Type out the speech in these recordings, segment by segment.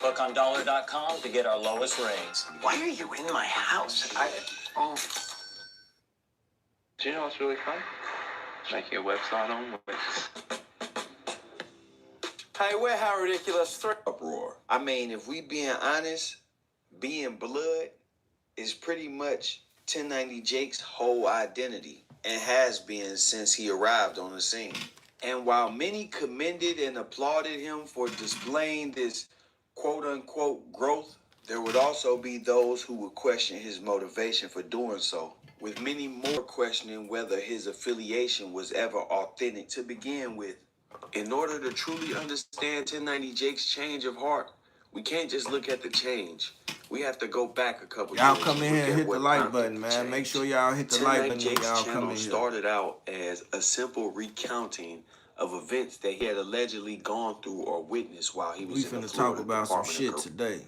Book on dollar.com to get our lowest rates. Why are you in my house? Do you know what's really fun? Making a website on Wix. Hey, we're how ridiculous. Uproar. I mean, if we being honest, being blood is pretty much 1090 Jake's whole identity and has been since he arrived on the scene. And while many commended and applauded him for displaying this quote-unquote growth, there would also be those who would question his motivation for doing so, with many more questioning whether his affiliation was ever authentic to begin with. In order to truly understand 1090 Jake's change of heart, we can't just look at the change. We have to go back a couple years. Y'all come in here and hit the like button, man. Change. Make sure y'all hit the like button when y'all come in here. Started out as a simple recounting of events that he had allegedly gone through or witnessed while he was in the Florida Department of Probation. We finna talk about some shit today.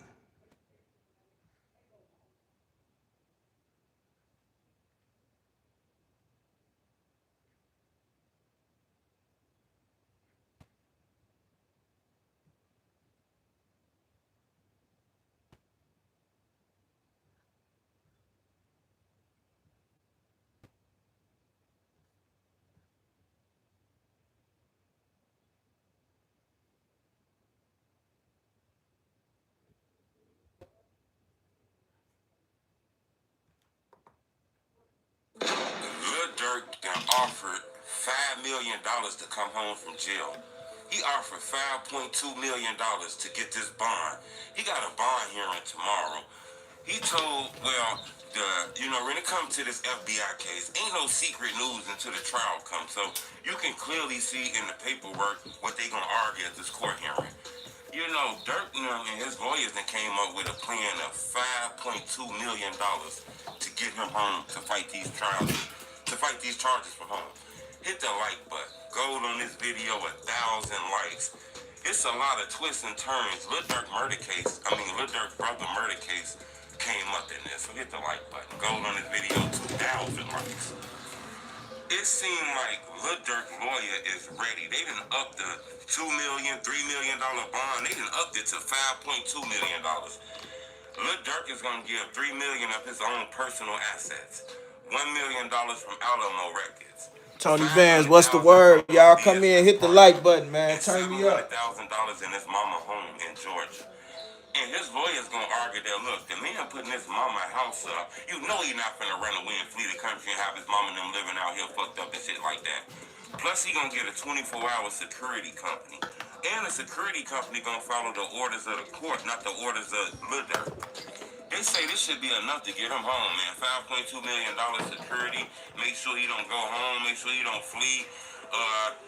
Lil Durk offered $5 million to come home from jail. He offered $5.2 million to get this bond. He got a bond hearing tomorrow. He told, well, when it comes to this FBI case, ain't no secret news until the trial comes. So you can clearly see in the paperwork what they gonna argue at this court hearing. You know, Durk and his lawyers then came up with a plan of $5.2 million to get him home to fight these charges from home. Hit the like button. Gold on this video, 1,000 likes. It's a lot of twists and turns. Lil Durk brother murder case came up in this. So hit the like button. Gold on this video, 2,000 likes. It seemed like Lil Durk's lawyer is ready. They done up the $2 million, $3 million bond. They done upped it to $5.2 million. Lil Durk is gonna give $3 million of his own personal assets, $1 million from Alamo Records. Tony Vans, what's the word? Y'all come in, hit the like button, man. Turn me up. $700,000 in his mama home in Georgia. And his lawyer's gonna argue that, look, the man putting his mama house up, you know he not finna run away and flee the country and have his mama and them living out here fucked up and shit like that. Plus, he gonna get a 24-hour security company. And the security company gonna follow the orders of the court, not the orders of Lil Durk. They say this should be enough to get him home, man. $5.2 million security. Make sure he don't go home. Make sure he don't flee.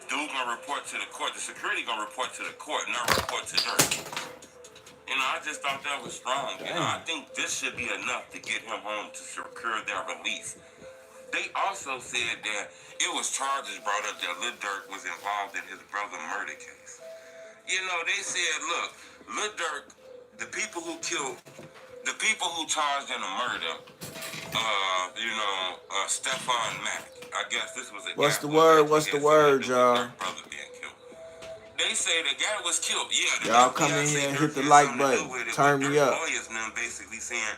Dude gonna report to the court. The security gonna report to the court, not report to Durk. You know, I just thought that was strong. You know, I think this should be enough to get him home to secure their release. They also said that it was charges brought up that Lil Durk was involved in his brother's murder case. You know, they said, look, Lil Durk, the people who charged in the murder, Stephon Mack. I guess this was a What's the word? What's the word, y'all? They say the guy was killed. Yeah, y'all come in here and hit the like button. Turn me up. Lawyers now basically saying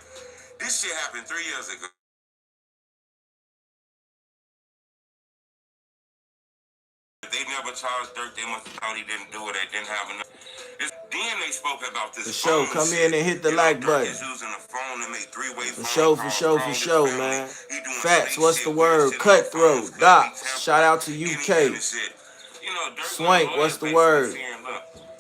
this shit happened 3 years ago. If they never charged Durk, they must have thought he didn't do it. They didn't have enough. Then they spoke about this. For sure, come in and hit the like button. For sure, man. Facts, what's the word? Cutthroat, Docs. Shout out to UK. Swank, what's the word?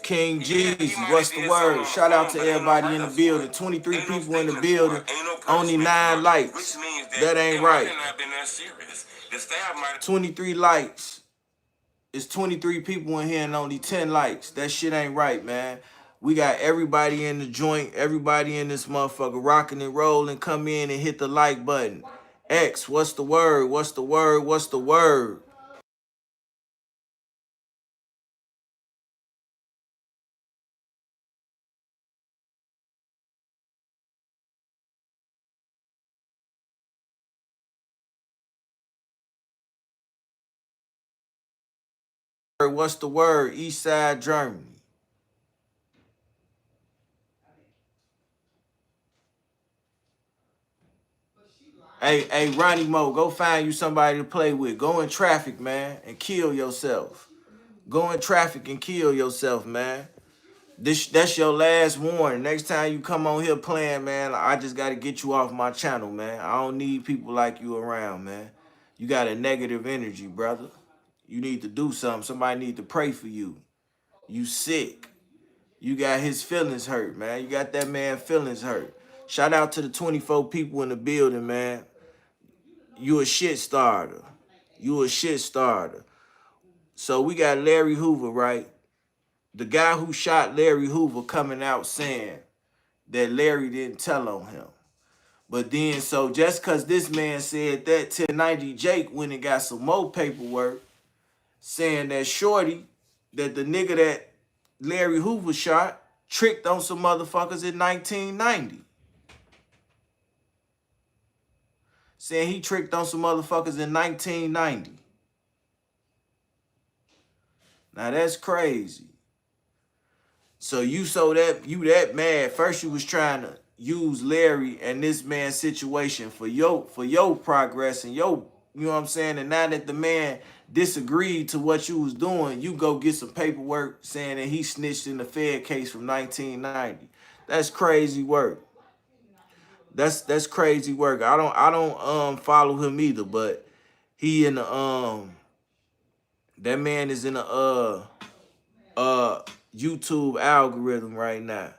King Jeezy, what's the word? Shout out to everybody in the building. 23 people in the building, only 9 likes. That ain't right. 23 likes. It's 23 people in here and only 10 likes. That shit ain't right, man. We got everybody in the joint, everybody in this motherfucker rocking and rolling. Come in and hit the like button. X, what's the word? What's the word? What's the word? What's the word? East Side Germany. Hey, Ronnie Mo, go find you somebody to play with. Go in traffic, man, and kill yourself. Go in traffic and kill yourself, man. That's your last warning. Next time you come on here playing, man, I just got to get you off my channel, man. I don't need people like you around, man. You got a negative energy, brother. You need to do something. Somebody need to pray for you. You sick. You got his feelings hurt, man. You got that man feelings hurt. Shout out to the 24 people in the building, man. You a shit starter. You a shit starter. So we got Larry Hoover, right? The guy who shot Larry Hoover coming out saying that Larry didn't tell on him. But then, so just because this man said that, 1090 Jake went and got some more paperwork saying that Shorty, that the nigga that Larry Hoover shot, tricked on some motherfuckers in 1990. Saying he tricked on some motherfuckers in 1990. Now that's crazy. So you that mad. First you was trying to use Larry and this man's situation for your progress and your, you know what I'm saying? And now that the man disagreed to what you was doing, you go get some paperwork saying that he snitched in the Fed case from 1990. That's crazy work. That's crazy work. I don't follow him either, but he in the that man is in the YouTube algorithm right now.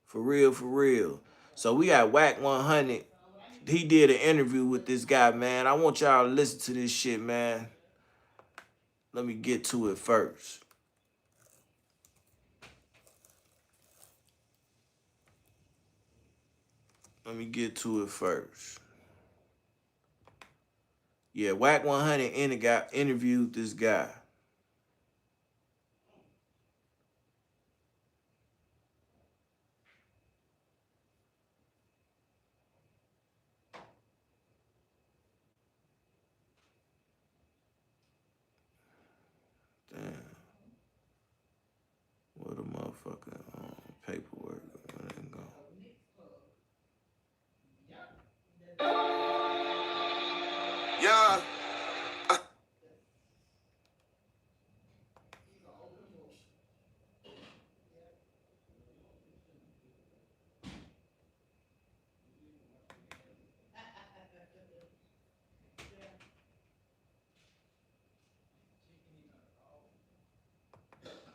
For real, for real. So we got Wack 100. He did an interview with this guy, man. I want y'all to listen to this shit, man. Let me get to it first. Let me get to it first. Yeah, Wack 100 interviewed this guy. Damn. What a motherfucker paperwork. Where that go? Yeah.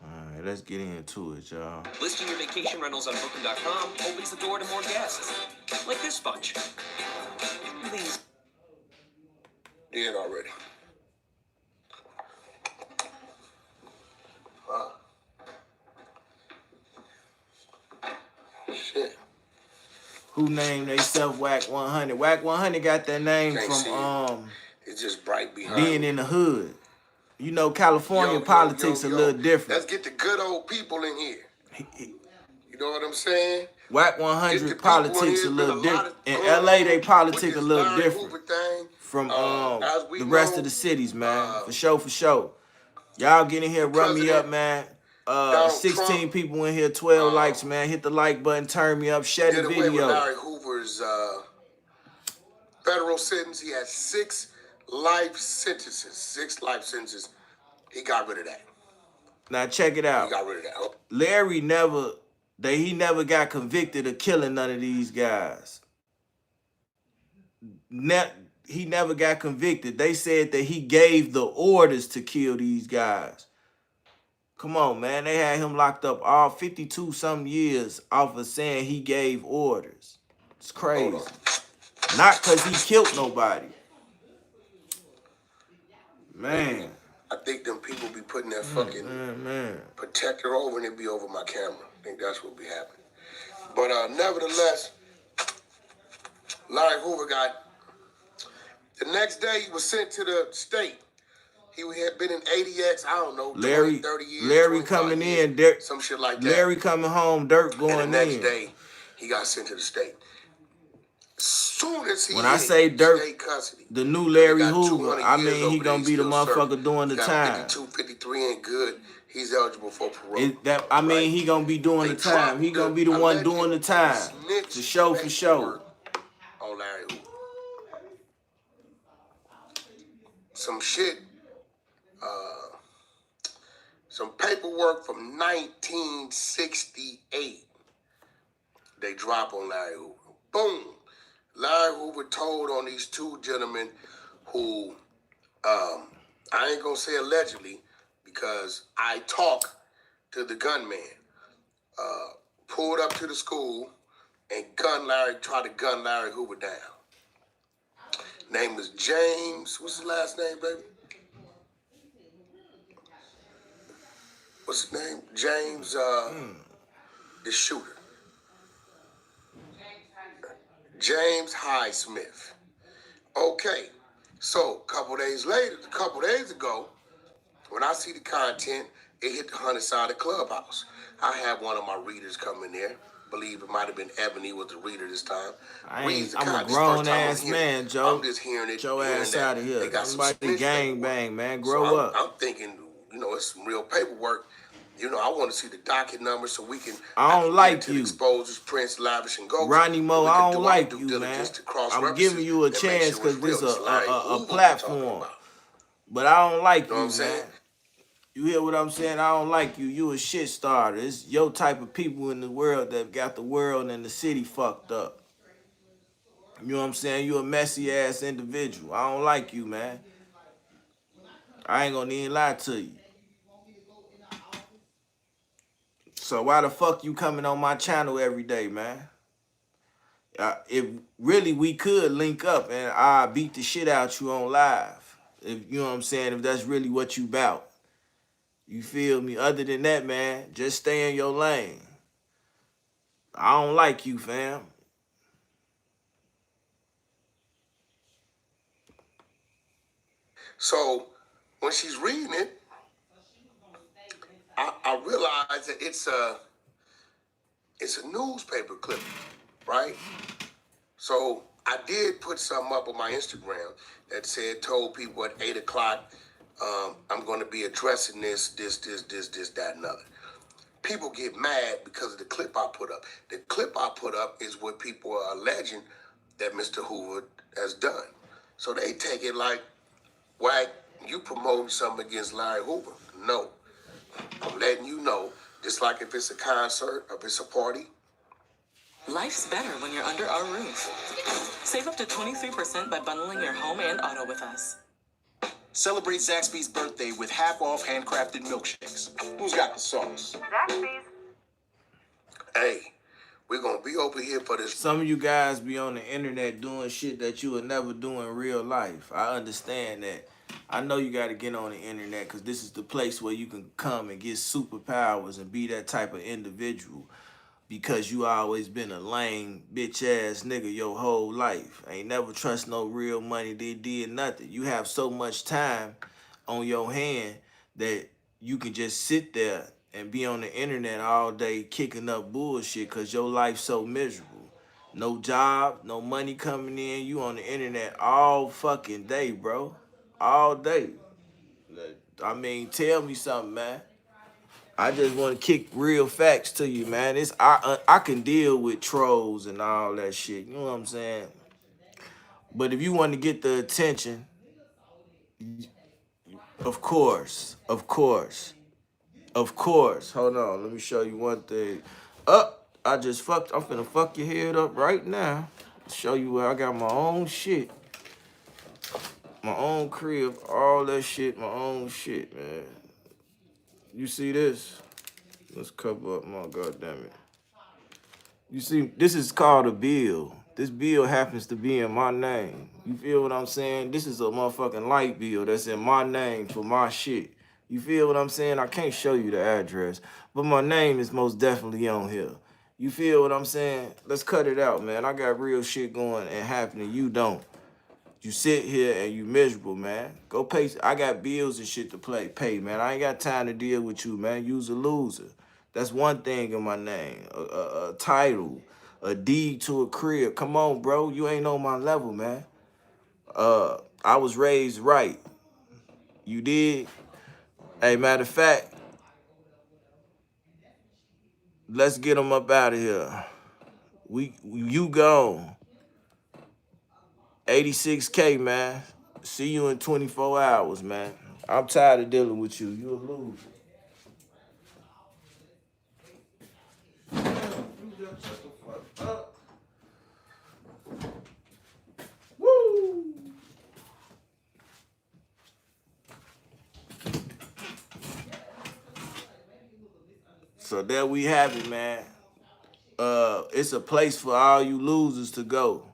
Alright, let's get into it, y'all. Listing your vacation rentals on Booking.com opens the door to more guests. Like this bunch. These. Did already. Shit. Who named theyself Wack 100? Wack 100 got that name from It's just bright behind being me. in the hood. You know, California politics a little different. Let's get the good old people in here. You know what I'm saying? Wack 100 politics a little different. In LA, they politics a little different from the rest of the cities, man. For sure, for sure. Y'all get in here, run me up, man. 16 people in here, 12 likes, man. Hit the like button, turn me up, share the video. With Larry Hoover's federal sentence, he had 6 life sentences. 6 life sentences. He got rid of that. Now check it out. He got rid of that. Larry he never got convicted of killing none of these guys. He never got convicted. They said that he gave the orders to kill these guys. Come on, man. They had him locked up all 52-something years off of saying he gave orders. It's crazy. Not because he killed nobody. Man. I think them people be putting their fucking protector over and it be over my camera. I think that's what be happening. But nevertheless, Larry Hoover got, the next day he was sent to the state. He had been in ADX, I don't know, 20, 30 years. Larry coming in, some shit like that. Larry coming home, Durk going in. And the next day, he got sent to the state. Soon as he when I say Durk, state custody, the new Larry Hoover, I mean he gonna be the motherfucker doing the time. 52, 53 ain't good. He's eligible for parole. He gonna be doing the time. He gonna be the one doing the time. For sure, for sure. On Larry Hoover. some shit, some paperwork from 1968. They drop on Larry Hoover. Boom. Larry Hoover told on these two gentlemen who, I ain't gonna say allegedly, because I talk to the gunman, pulled up to the school and tried to gun Larry Hoover down. Name was James. What's his last name, baby? What's his name? James, the shooter. James Highsmith. Okay, so a couple days ago, when I see the content, it hit the 100-sided clubhouse. I had one of my readers come in there. Believe it might have been Ebony was the reader this time. I'm a grown ass man, Joe. I'm just hearing it. Joe ass out of here. They got some Somebody gang bang, man. Grow up. I'm thinking, it's some real paperwork. I want to see the docket number so we can. I don't like you. Exposures, prints, lavish, and go. Ronnie Mo, I don't like you, man. I'm giving you a chance because this is a platform. But I don't like you, man. You hear what I'm saying? I don't like you. You a shit starter. It's your type of people in the world that got the world and the city fucked up. You know what I'm saying? You a messy ass individual. I don't like you, man. I ain't gonna even lie to you. So why the fuck you coming on my channel every day, man? If really we could link up and I beat the shit out you on live. If you know what I'm saying, if that's really what you bout. You feel me? Other than that, man, just stay in your lane. I don't like you, fam. So when she's reading it, I realize that it's a newspaper clipping, right? So I did put something up on my Instagram that said, told people at 8 o'clock, I'm going to be addressing this, that, and other. People get mad because of the clip I put up. The clip I put up is what people are alleging that Mr. Hoover has done. So they take it like, Wack, you promoting something against Larry Hoover. No. I'm letting you know, just like if it's a concert, if it's a party. Life's better when you're under our roof. Save up to 23% by bundling your home and auto with us. Celebrate Zaxby's birthday with half-off handcrafted milkshakes. Who's got the sauce? Zaxby's. Hey, we're going to be over here for this. Some of you guys be on the internet doing shit that you would never do in real life. I understand that. I know you got to get on the internet because this is the place where you can come and get superpowers and be that type of individual because you always been a lame, bitch-ass nigga your whole life. Ain't never trust no real money. They did nothing. You have so much time on your hand that you can just sit there and be on the internet all day kicking up bullshit because your life's so miserable. No job, no money coming in. You on the internet all fucking day, bro. All day. I mean, tell me something, man. I just want to kick real facts to you, man. I can deal with trolls and all that shit. You know what I'm saying? But if you want to get the attention, of course. Hold on, let me show you one thing. I'm finna fuck your head up right now. Show you where I got my own shit. My own crib, all that shit, my own shit, man. You see this? Let's cover up my goddamn it. You see, this is called a bill. This bill happens to be in my name. You feel what I'm saying? This is a motherfucking light bill that's in my name for my shit. You feel what I'm saying? I can't show you the address, but my name is most definitely on here. You feel what I'm saying? Let's cut it out, man. I got real shit going and happening. You don't. You sit here and you miserable, man. Go pay. I got bills and shit to pay, man. I ain't got time to deal with you, man. You's a loser. That's one thing in my name. A title, a deed to a crib. Come on, bro. You ain't on my level, man. I was raised right. You did? Hey, matter of fact, let's get them up out of here. You gone. 86K, man. See you in 24 hours, man. I'm tired of dealing with you. You a loser. You just shut the fuck up. Woo! So there we have it, man. It's a place for all you losers to go.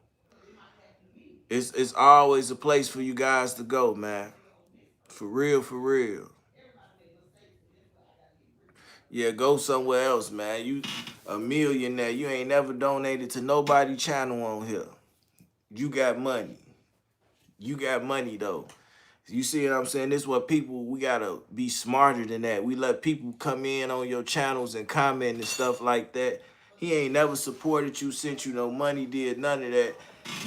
It's always a place for you guys to go, man. For real, for real. Yeah, go somewhere else, man. You a millionaire. You ain't never donated to nobody channel on here. You got money. You got money, though. You see what I'm saying? This is what people, we got to be smarter than that. We let people come in on your channels and comment and stuff like that. He ain't never supported you, sent you no money, did none of that.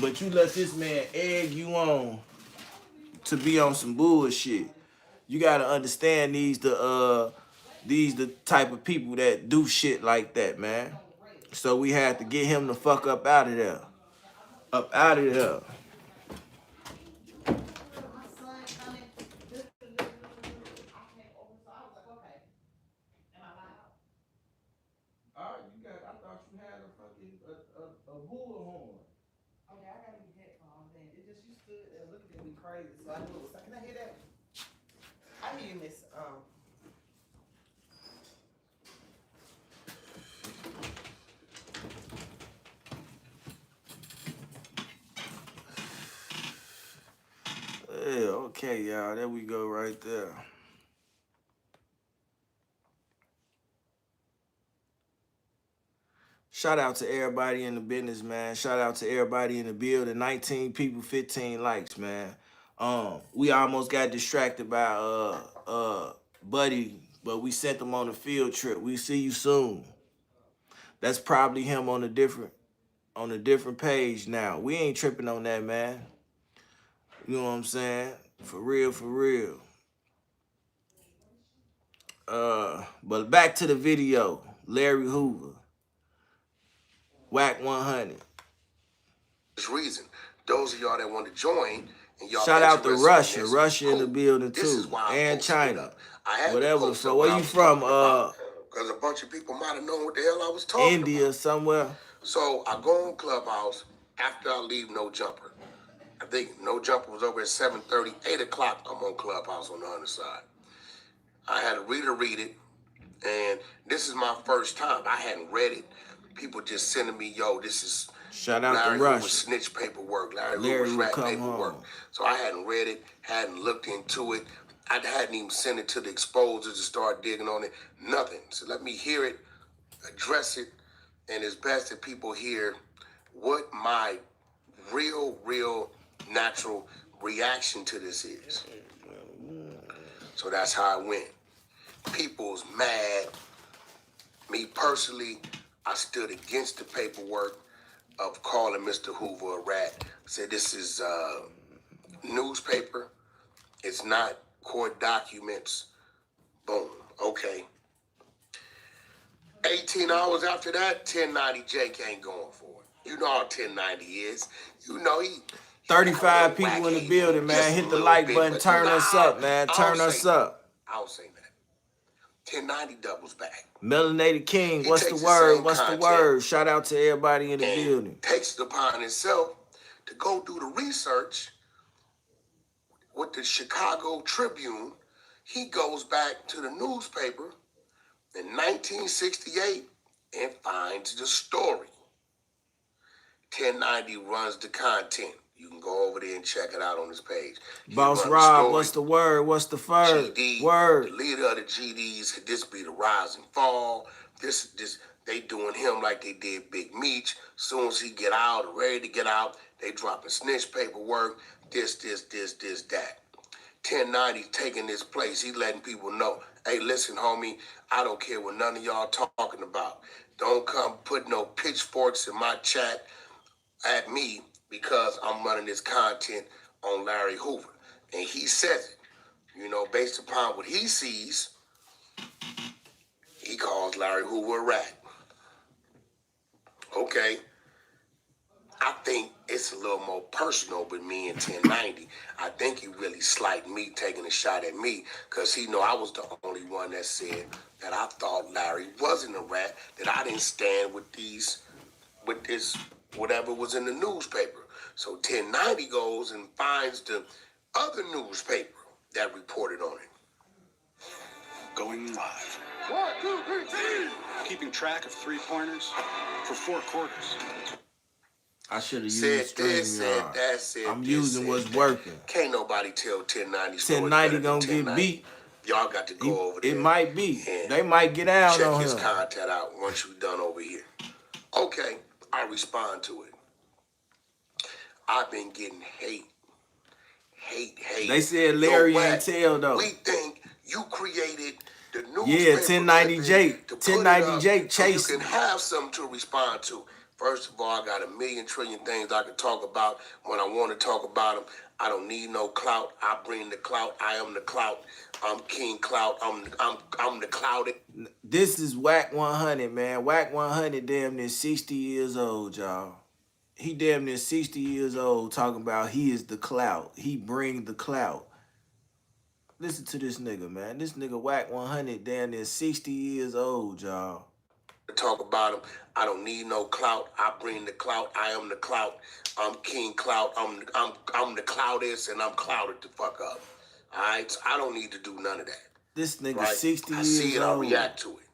But you let this man egg you on to be on some bullshit. You got to understand these the type of people that do shit like that, man. So we had to get him the fuck up out of there. Up out of there. I thought you had a fucking a bullhorn. Okay, I got these headphones in. It just you stood there looking at me crazy, so I knew it was. Can I hear that? I hear you, Miss. Yeah, okay, y'all. There we go right there. Shout out to everybody in the business, man. Shout out to everybody in the building. 19 people, 15 likes, man. We almost got distracted by Buddy, but we sent him on a field trip. We see you soon. That's probably him on a different page now. We ain't tripping on that, man. You know what I'm saying? For real, for real. But back to the video. Larry Hoover. Wack 100. This reason, those of y'all that want to join, and y'all shout out to Russia. This, Russia in the building too. And China. Whatever the fuck. Where you from? Because a bunch of people might have known what the hell I was talking about. India somewhere. So I go on Clubhouse after I leave No Jumper. I think No Jumper was over at 7:30, 8 o'clock. I'm on Clubhouse on the other side. I had a reader read it, and this is my first time. I hadn't read it. People just sending me, yo, this is shout out Larry to Russia. Hoover's snitch paperwork, Larry Hoover's rat paperwork. So I hadn't read it, hadn't looked into it. I hadn't even sent it to the exposers to start digging on it. Nothing. So let me hear it, address it, and it's best that people hear what my real, natural reaction to this is. So that's how I went. People's mad. Me personally, I stood against the paperwork of calling Mr. Hoover a rat. Said this is newspaper. It's not court documents. Boom. Okay. 18 hours after that, 1090 Jake ain't going for it. You know how 1090 is. You know he 35 people in the building, man. Hit the like button. Turn us up, man. Turn us up. I don't say that. 1090 doubles back. Melanated King, what's the word? What's the word? Shout out to everybody in the building. Takes it upon himself to go do the research with the Chicago Tribune. He goes back to the newspaper in 1968 and finds the story. 1090 runs the content. You can go over there and check it out on his page. Boss Rob, what's the word? What's the word? The leader of the GDs, could this be the rise and fall? This, they doing him like they did Big Meech. Soon as he get out, ready to get out, they dropping snitch paperwork, this, that. 1090 taking this place. He letting people know, hey, listen, homie, I don't care what none of y'all talking about. Don't come put no pitchforks in my chat at me because I'm running this content on Larry Hoover. And he says it, you know, based upon what he sees, he calls Larry Hoover a rat. Okay. I think it's a little more personal with me and 1090. I think he really slighted me, taking a shot at me, because he know I was the only one that said that I thought Larry wasn't a rat, that I didn't stand with this, whatever was in the newspaper. So 1090 goes and finds the other newspaper that reported on it. Going live. 1, 2, 3, keeping track of 3-pointers for 4 quarters. I should have used Said this, said StreamYard. that, said I'm this, using said what's that. working. Can't nobody tell 1090 1090 gonna get beat. Y'all got to go over there. It might be. They might get out check on his him. content out once you're done over here. Okay, I respond to it. I've been getting hate. They said Larry ain't tell though. We think you created the newspaper. Yeah, 1090 Jake. 1090 Jake chasing. So you can have something to respond to. First of all, I got a million trillion things I can talk about when I want to talk about them. I don't need no clout. I bring the clout. I am the clout. I'm King Clout. I'm the clouted. This is Wack 100, man. Wack 100 damn near 60 years old, y'all. He damn near 60 years old talking about he is the clout. He bring the clout. Listen to this nigga, man. This nigga Wack 100 damn near 60 years old, y'all. Talk about him. I don't need no clout. I bring the clout. I am the clout. I'm King Clout. I'm the cloudest, and I'm clouded the fuck up. All right, so I don't need to do none of that. This nigga right? 60 I years see it. old. I react to it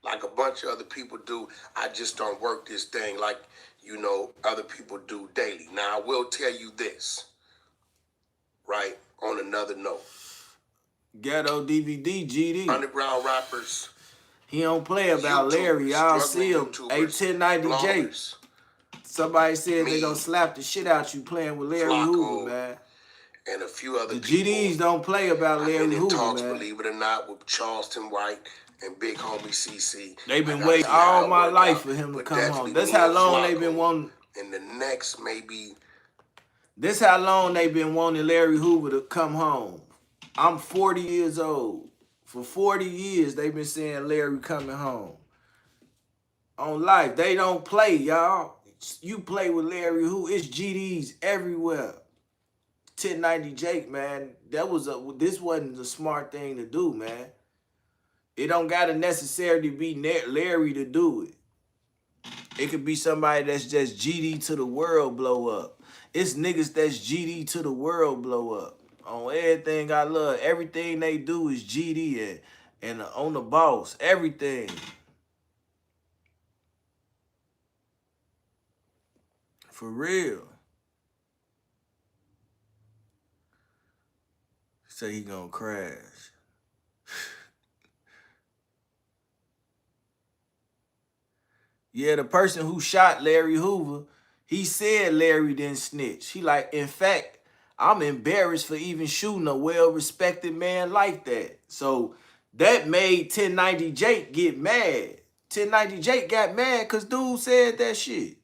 like a bunch of other people do. I just don't work this thing like other people do daily. Now I will tell you this, right? On another note, Ghetto DVD GD. Underground rappers. He don't play about Larry. Y'all see him. A1090J. Somebody said they gonna slap the shit out you playing with Larry Hoover, man. And a few other the people. GDs don't play about Larry Hoover, talks, man. Believe it or not, with Charleston White and Big Homie CC. They've been waiting all my life for him to come home. That's how long they've been wanting. And the next maybe. This how long they've been wanting Larry Hoover to come home. I'm 40 years old. For 40 years, they've been saying Larry coming home. On life, they don't play, y'all. You play with Larry Hoover. It's GDs everywhere. 1090 Jake, man. This wasn't the smart thing to do, man. It don't gotta necessarily be Larry to do it. It could be somebody that's just GD to the world blow up. It's niggas that's GD to the world blow up. On everything I love, everything they do is GD and on the boss, everything. For real. Say he gonna crash. Yeah, the person who shot Larry Hoover, he said Larry didn't snitch. He like, in fact, I'm embarrassed for even shooting a well-respected man like that. So that made 1090 Jake get mad. 1090 Jake got mad because dude said that shit.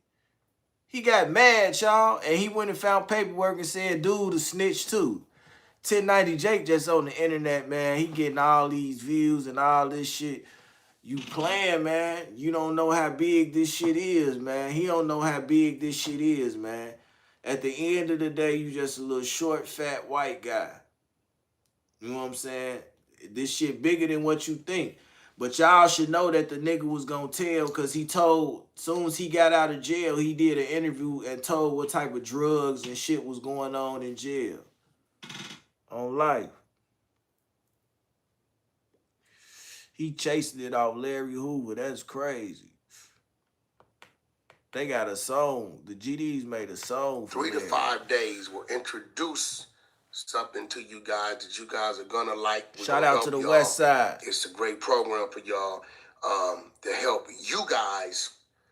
He got mad, y'all, and he went and found paperwork and said dude a snitch too. 1090 Jake just on the internet, man. He getting all these views and all this shit. You playing, man. You don't know how big this shit is, man. He don't know how big this shit is, man. At the end of the day, you just a little short, fat, white guy. You know what I'm saying? This shit bigger than what you think. But y'all should know that the nigga was gonna tell because he told, soon as he got out of jail, he did an interview and told what type of drugs and shit was going on in jail. On life. He chasing it off Larry Hoover. That's crazy. They got a song. The GDs made a song for 3 to 5 days will introduce something to you guys that you guys are gonna like. Shout out to the West Side. It's a great program for y'all to help you guys.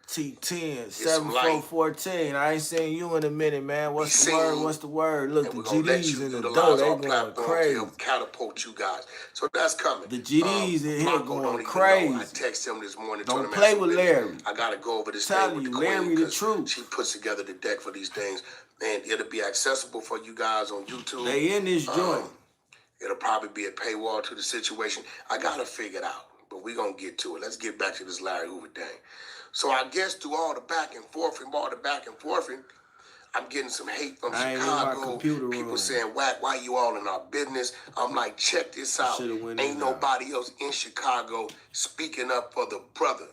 T10 7414. I ain't seen you in a minute, man. What's the word? What's the word? Look, the GDs in the door, they going crazy. To catapult you guys. So that's coming. The GDs in here going crazy. I texted him this morning. Don't play with Larry. I gotta go over this thing with the Larry queen the truth. She puts together the deck for these things, and it'll be accessible for you guys on YouTube. They in this joint. It'll probably be a paywall to the situation. I gotta figure it out. but we're going to get to it. Let's get back to this Larry Hoover thing. So I guess through all the back and forth I'm getting some hate from Chicago. People saying, Wack, why you all in our business? I'm like, check this out. Ain't nobody else in Chicago speaking up for the brother.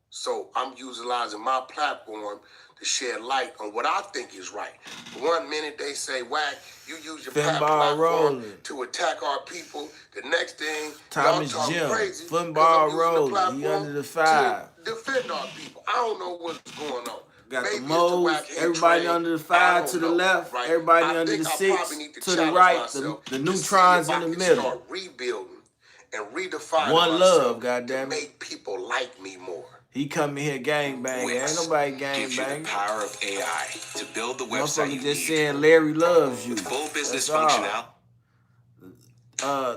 So I'm utilizing my platform to shed light on what I think is right. 1 minute they say, Wack, you use your platform to attack our people. The next thing, Thomas y'all talk Jim, crazy. football rolling, he under the 5. To defend our people. I don't know what's going on. Got Maybe the moles, everybody under the 5 to the left, right? Everybody under the 6 to the right, the neutrons in the middle. Start rebuilding and redefining one love, goddammit. To make people like me more. He come in here gang banging. Ain't nobody gang banging. The power of AI to build the website you just need. saying Larry loves you. Full business functionality.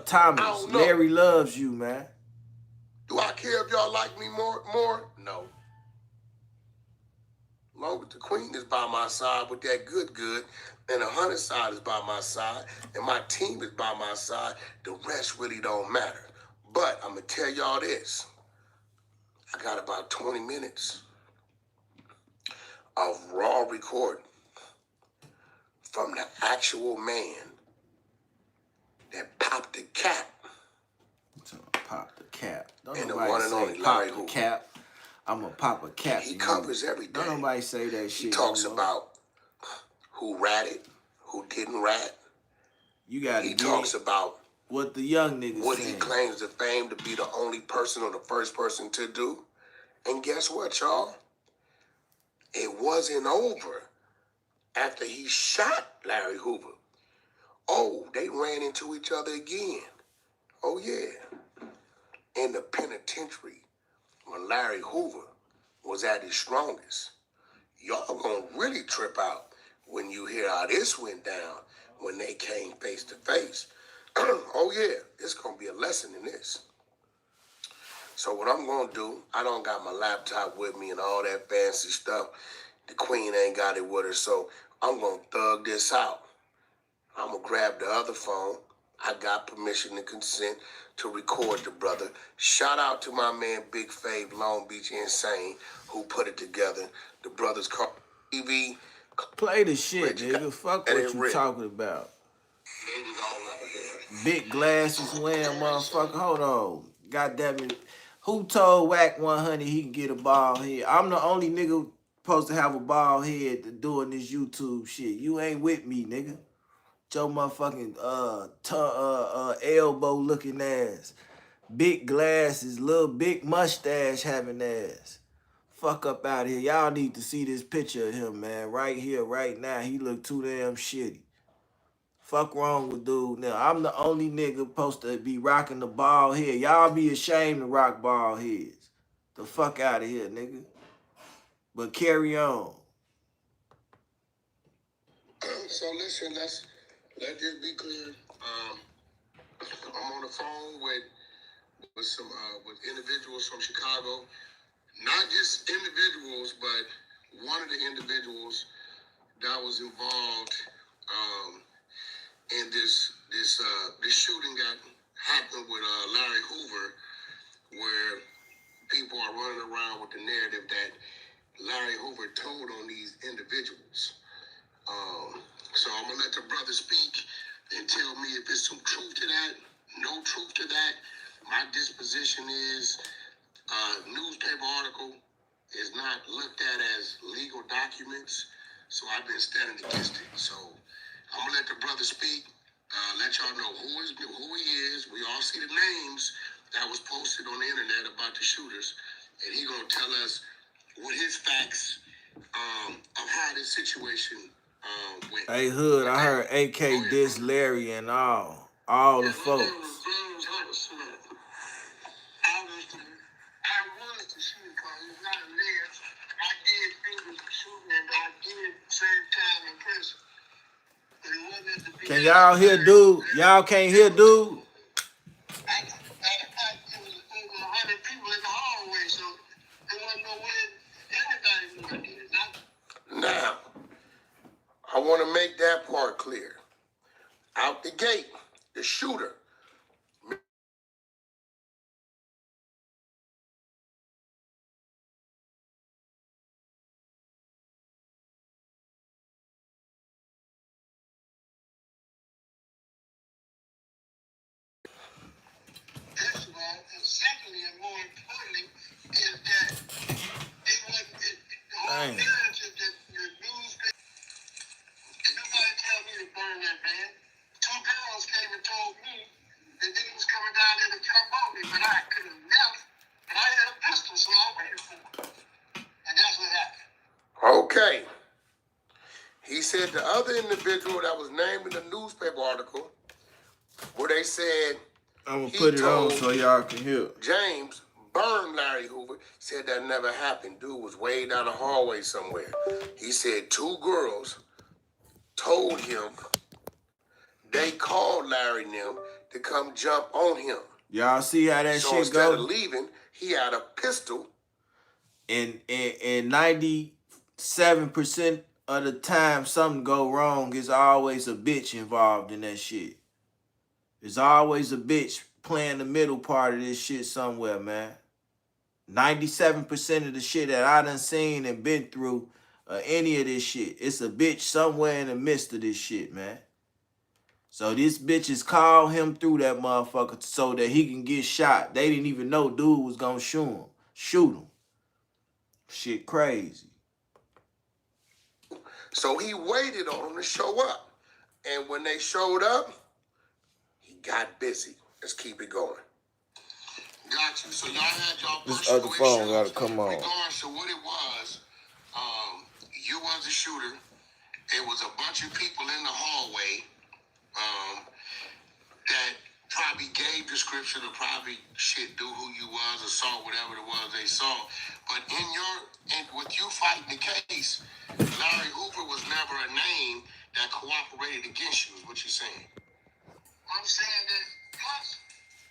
Thomas, Larry loves you, man. Do I care if y'all like me more? No. Long as the queen is by my side with that good, and the 100 side is by my side, and my team is by my side, the rest really don't matter. But I'm going to tell y'all this. I got about 20 minutes of raw recording from the actual man that popped the cap. Pop the cap. Don't and the nobody one and say only pop Larry the Hoover. cap. I'm going to pop a cap. He covers everything. Don't nobody say that shit. He talks about who ratted, who didn't rat. You got He talks about what the young niggas what saying. He claims the fame to be the only person or the first person to do. And guess what, y'all? It wasn't over after he shot Larry Hoover. Oh, they ran into each other again. Oh, yeah. In the penitentiary, when Larry Hoover was at his strongest. Y'all gonna really trip out when you hear how this went down when they came face to face. Oh yeah, it's gonna be a lesson in this. So what I'm gonna do, I don't got my laptop with me and all that fancy stuff. The queen ain't got it with her, so I'm gonna thug this out. I'm gonna grab the other phone. I got permission and consent to record the brother. Shout out to my man Big Fave, Long Beach Insane, who put it together. The brother's called TV. Play the shit, nigga. Fuck what you talking about. Big glasses wearing motherfucker. Hold on. Goddamn it. Who told Wack 100 he can get a bald head? I'm the only nigga supposed to have a bald head doing this YouTube shit. You ain't with me, nigga. Your motherfucking elbow looking ass. Big glasses, little big mustache having ass. Fuck up out of here. Y'all need to see this picture of him, man. Right here, right now. He look too damn shitty. Fuck wrong with dude now. I'm the only nigga supposed to be rocking the bald head. Y'all be ashamed to rock bald heads. The fuck out of here, nigga. But carry on. So listen, let this be clear. I'm on the phone with some with individuals from Chicago. Not just individuals, but one of the individuals that was involved in this shooting that happened with Larry Hoover, where people are running around with the narrative that Larry Hoover told on these individuals. So I'm gonna let the brother speak and tell me if there's some truth to that, no truth to that. My disposition is newspaper article is not looked at as legal documents, so I've been standing against it. So I'm gonna let the brother speak, let y'all know who he is. We all see the names that was posted on the internet about the shooters, and he gonna tell us what his facts of how this situation went. Hey Hood, I heard AK diss Larry and all the folks. Can y'all hear dude? Y'all can't hear dude? Now, I want to make that part clear. Out the gate, the shooter more importantly is that it wasn't the whole narrative that the newspaper. And nobody tell me to burn that man. Two girls came and told me that they was coming down there to jump on me, but I could have left. But I had a pistol, so I waited for them. And that's what happened. Okay. He said the other individual that was named in the newspaper article, where they said I'm gonna put it on so y'all can hear. James burned Larry Hoover, said that never happened. Dude was way down the hallway somewhere. He said two girls told him they called Larry and them to come jump on him. Y'all see how that so shit instead go? of leaving, he had a pistol. And 97% of the time something go wrong, is always a bitch involved in that shit. There's always a bitch playing the middle part of this shit somewhere, man. 97% of the shit that I done seen and been through, any of this shit, it's a bitch somewhere in the midst of this shit, man. So this bitch is call him through that motherfucker so that he can get shot. They didn't even know dude was gonna shoot him. Shit crazy. So he waited on them to show up. And when they showed up, he got busy. Let's keep it going. Got you. So y'all had y'all This other phone gotta come on. Regardless to what it was, you was the shooter. It was a bunch of people in the hallway that probably gave description or probably do who you was or saw whatever it was they saw. But with you fighting the case, Larry Hoover was never a name that cooperated against you, is what you're saying. I'm saying that plus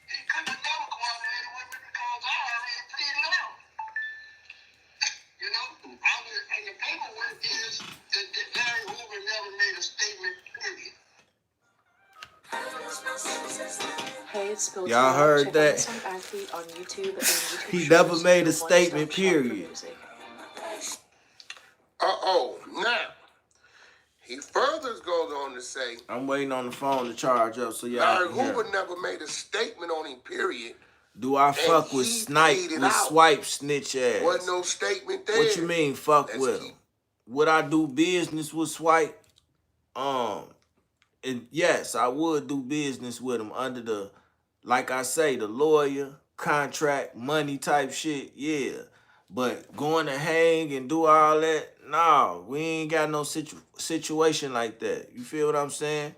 he couldn't have never cooperated with me because I already pleaded out. You know, and the paperwork is that Larry Hoover never made a statement, period. Hey, it's Bill. Y'all heard that? On YouTube and YouTube He never made a statement, period. Now, he further goes on to say, I'm waiting on the phone to charge up so y'all Larry can hear. Hoover never made a statement on him, period. Do I fuck with Swipe snitch ass? Wasn't no statement there. What you mean fuck with him? Would I do business with Swipe? And yes, I would do business with him under the, like I say, the lawyer, contract, money type shit, yeah. But going to hang and do all that, no, we ain't got no situation like that. You feel what I'm saying?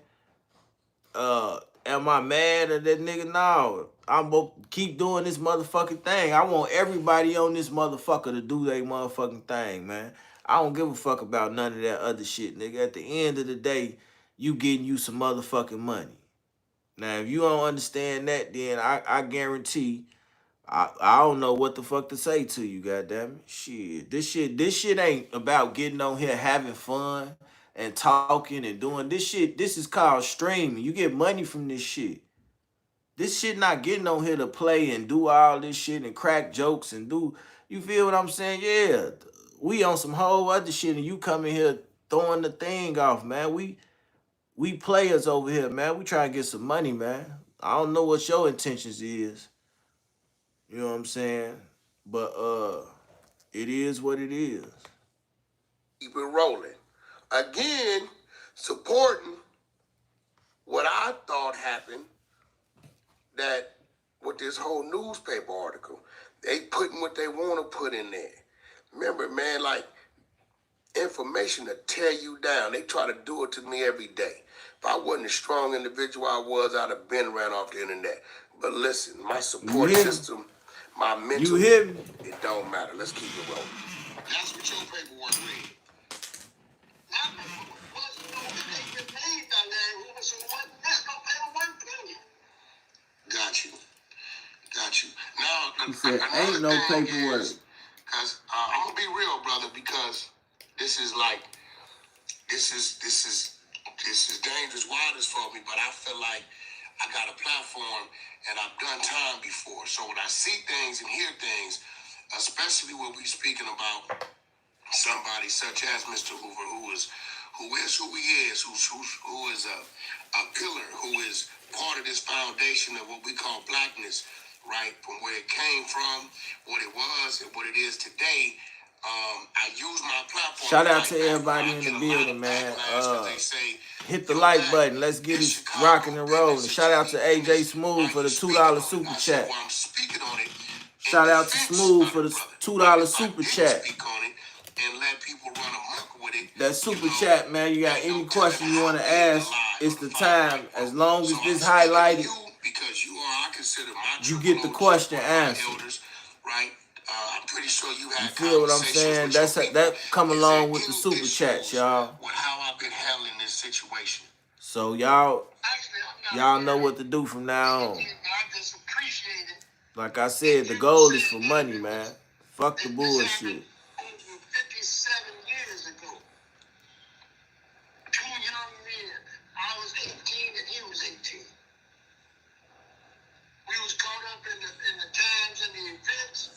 Am I mad at that nigga? No. I'm gonna keep doing this motherfucking thing. I want everybody on this motherfucker to do their motherfucking thing, man. I don't give a fuck about none of that other shit, nigga. At the end of the day, you getting you some motherfucking money. Now, if you don't understand that, then I guarantee I don't know what the fuck to say to you, goddammit. Shit. This shit ain't about getting on here having fun and talking and doing this shit. This is called streaming. You get money from this shit. This shit not getting on here to play and do all this shit and crack jokes and do, you feel what I'm saying? Yeah. We on some whole other shit and you come in here throwing the thing off, man. We players over here, man. We trying to get some money, man. I don't know what your intentions is. You know what I'm saying? But it is what it is. Keep it rolling. Again, supporting what I thought happened, that with this whole newspaper article, they putting what they want to put in there. Remember, man, like, information to tear you down. They try to do it to me every day. If I wasn't a strong individual I was, I'd have been ran off the internet. But listen, my support system, my mental, it don't matter. Let's keep it rolling. That's what your paperwork read. Got you. Now, he said, ain't no paperwork. Because I'm gonna be real, brother, because this is dangerous waters for me, but I feel like I got a platform and I've done time before. So when I see things and hear things, especially when we speaking about somebody such as Mr. Hoover, who is who he is, who is a pillar, who is part of this foundation of what we call blackness, right, from where it came from, what it was, and what it is today. I use my platform. Shout out to everybody in the building, man. Hit the like button. Let's get it rocking and rolling. Shout out to AJ Smooth for the $2 super chat. Shout out to Smooth for the $2 super chat. That super chat, man. You got any question you want to ask? It's the time. As long as this highlighted, you get the question answered. I'm pretty sure you feel what I'm saying? That come along with the super chats, y'all. How I've been handling this situation. So y'all know what to do from now on. Like I said, the goal is for money, man. Fuck the bullshit. 57 years ago, two young men. I was 18 and he was 18. We was caught up in the times and the events.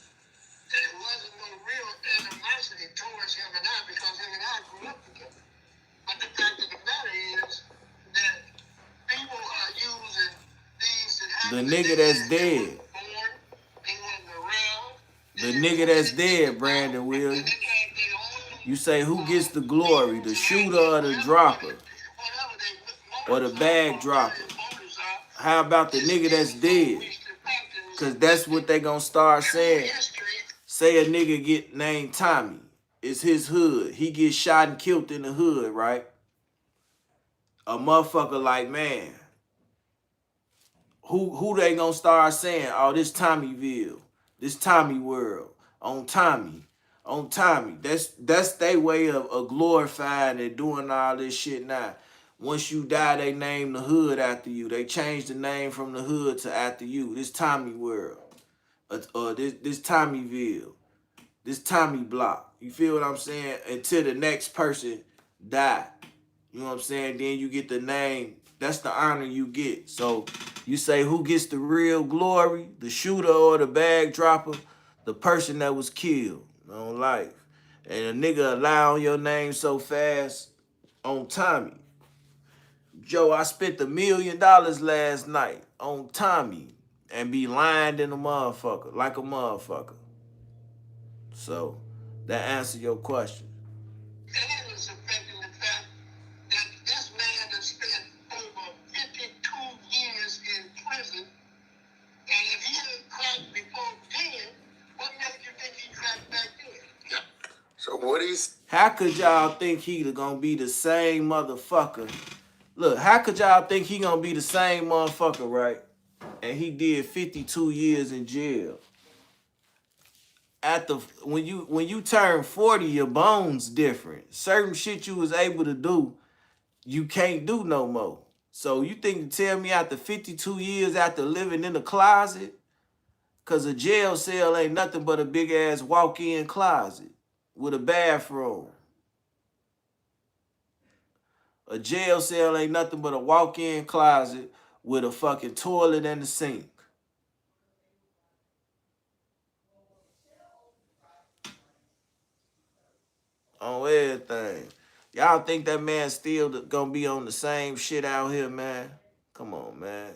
And it wasn't no real animosity towards him and I because him and I grew up together. But the fact of the matter is that people are using things that happen. The nigga that's dead. The nigga that's dead, Brandon Williams. You say who gets the glory, the shooter or the dropper? Or the bag dropper? How about the nigga that's dead? Because that's what they gonna start saying. Say a nigga get named Tommy. It's his hood. He gets shot and killed in the hood, right? A motherfucker like, man, who they gonna start saying, oh, this Tommyville, this Tommy world, on Tommy. That's their way of glorifying and doing all this shit now. Once you die, they name the hood after you. They change the name from the hood to after you. This Tommy world. Or this Tommyville, this Tommy block. You feel what I'm saying? Until the next person die. You know what I'm saying? Then you get the name. That's the honor you get. So you say who gets the real glory? The shooter or the bag dropper? The person that was killed on life. And a nigga allow your name so fast on Tommy. Joe, I spent $1 million last night on Tommy. And be lying in a motherfucker, like a motherfucker. So, that answers your question. And it was affecting the fact that this man has spent over 52 years in prison. And if he didn't crack before then, what makes you think he cracked back then? Yeah. So what is... How could y'all think he gonna be the same motherfucker? Look, how could y'all think he gonna be the same motherfucker, right? And he did 52 years in jail. When you turn 40, your bones different. Certain shit you was able to do, you can't do no more. So you think to tell me after 52 years after living in a closet, cause a jail cell ain't nothing but a big ass walk-in closet with a bathroom. A jail cell ain't nothing but a walk-in closet with a fucking toilet and a sink. On everything. Y'all think that man still gonna be on the same shit out here, man? Come on, man.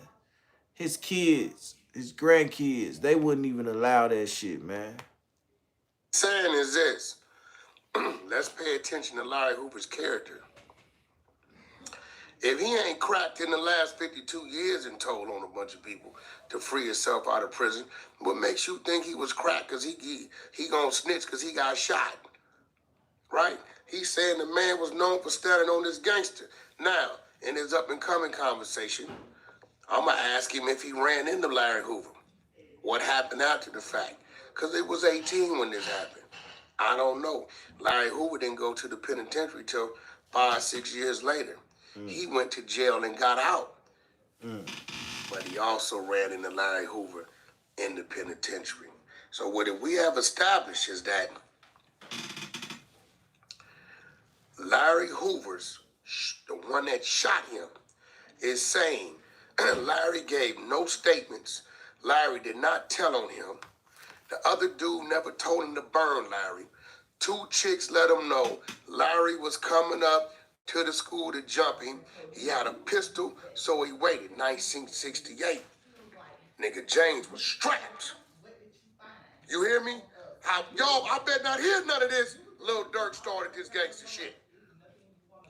His kids, his grandkids, they wouldn't even allow that shit, man. Saying is this. Let's pay attention to Larry Hoover's character. If he ain't cracked in the last 52 years and told on a bunch of people to free himself out of prison, what makes you think he was cracked because he gonna snitch because he got shot? Right? He's saying the man was known for standing on this gangster. Now, in his up-and-coming conversation, I'm going to ask him if he ran into Larry Hoover. What happened after the fact? Because it was 18 when this happened. I don't know. Larry Hoover didn't go to the penitentiary till 5-6 years later. He went to jail and got out. But he also ran into Larry Hoover in the penitentiary. So what we have established is that Larry Hoover's, the one that shot him, is saying Larry gave no statements. Larry did not tell on him. The other dude never told him to burn Larry. 2 chicks let him know Larry was coming up to the school to jump him. He had a pistol, so he waited. 1968. Nigga James was strapped. You hear me? Y'all, I bet not hear none of this. Lil Durk started this gangster shit.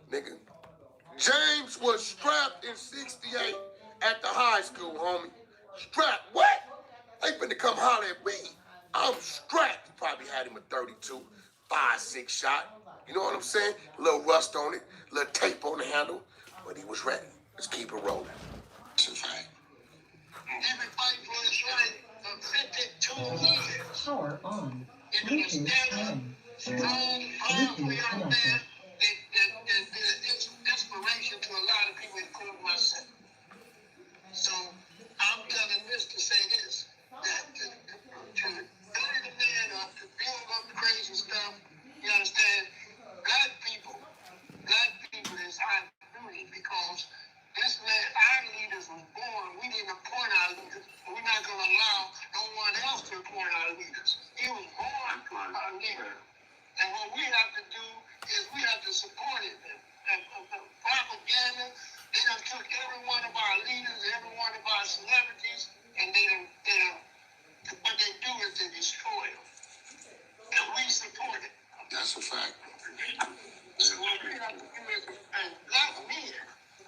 Nigga. James was strapped in 68 at the high school, homie. Strapped. What? They finna come holler at me. I'm strapped. He probably had him a 32, 5.6 shot. You know what I'm saying? A little rust on it, a little tape on the handle, but he was ready. Let's keep it rolling. It's a fact. He's been fighting for his right for 52 years. Power on. It was never strong, powerful young man that is inspiration to a lot of people, including myself. So I'm telling this to say this, that to build the man up, to build up the crazy stuff, you understand, black people is high duty because this man, our leaders was born, we didn't appoint our leaders, but we're not going to allow no one else to appoint our leaders. He was born our leader. And what we have to do is we have to support it. And propaganda, they done took every one of our leaders, every one of our celebrities, and what they do is they destroy them. And we support it. That's a fact. So what we have to do is, and black men,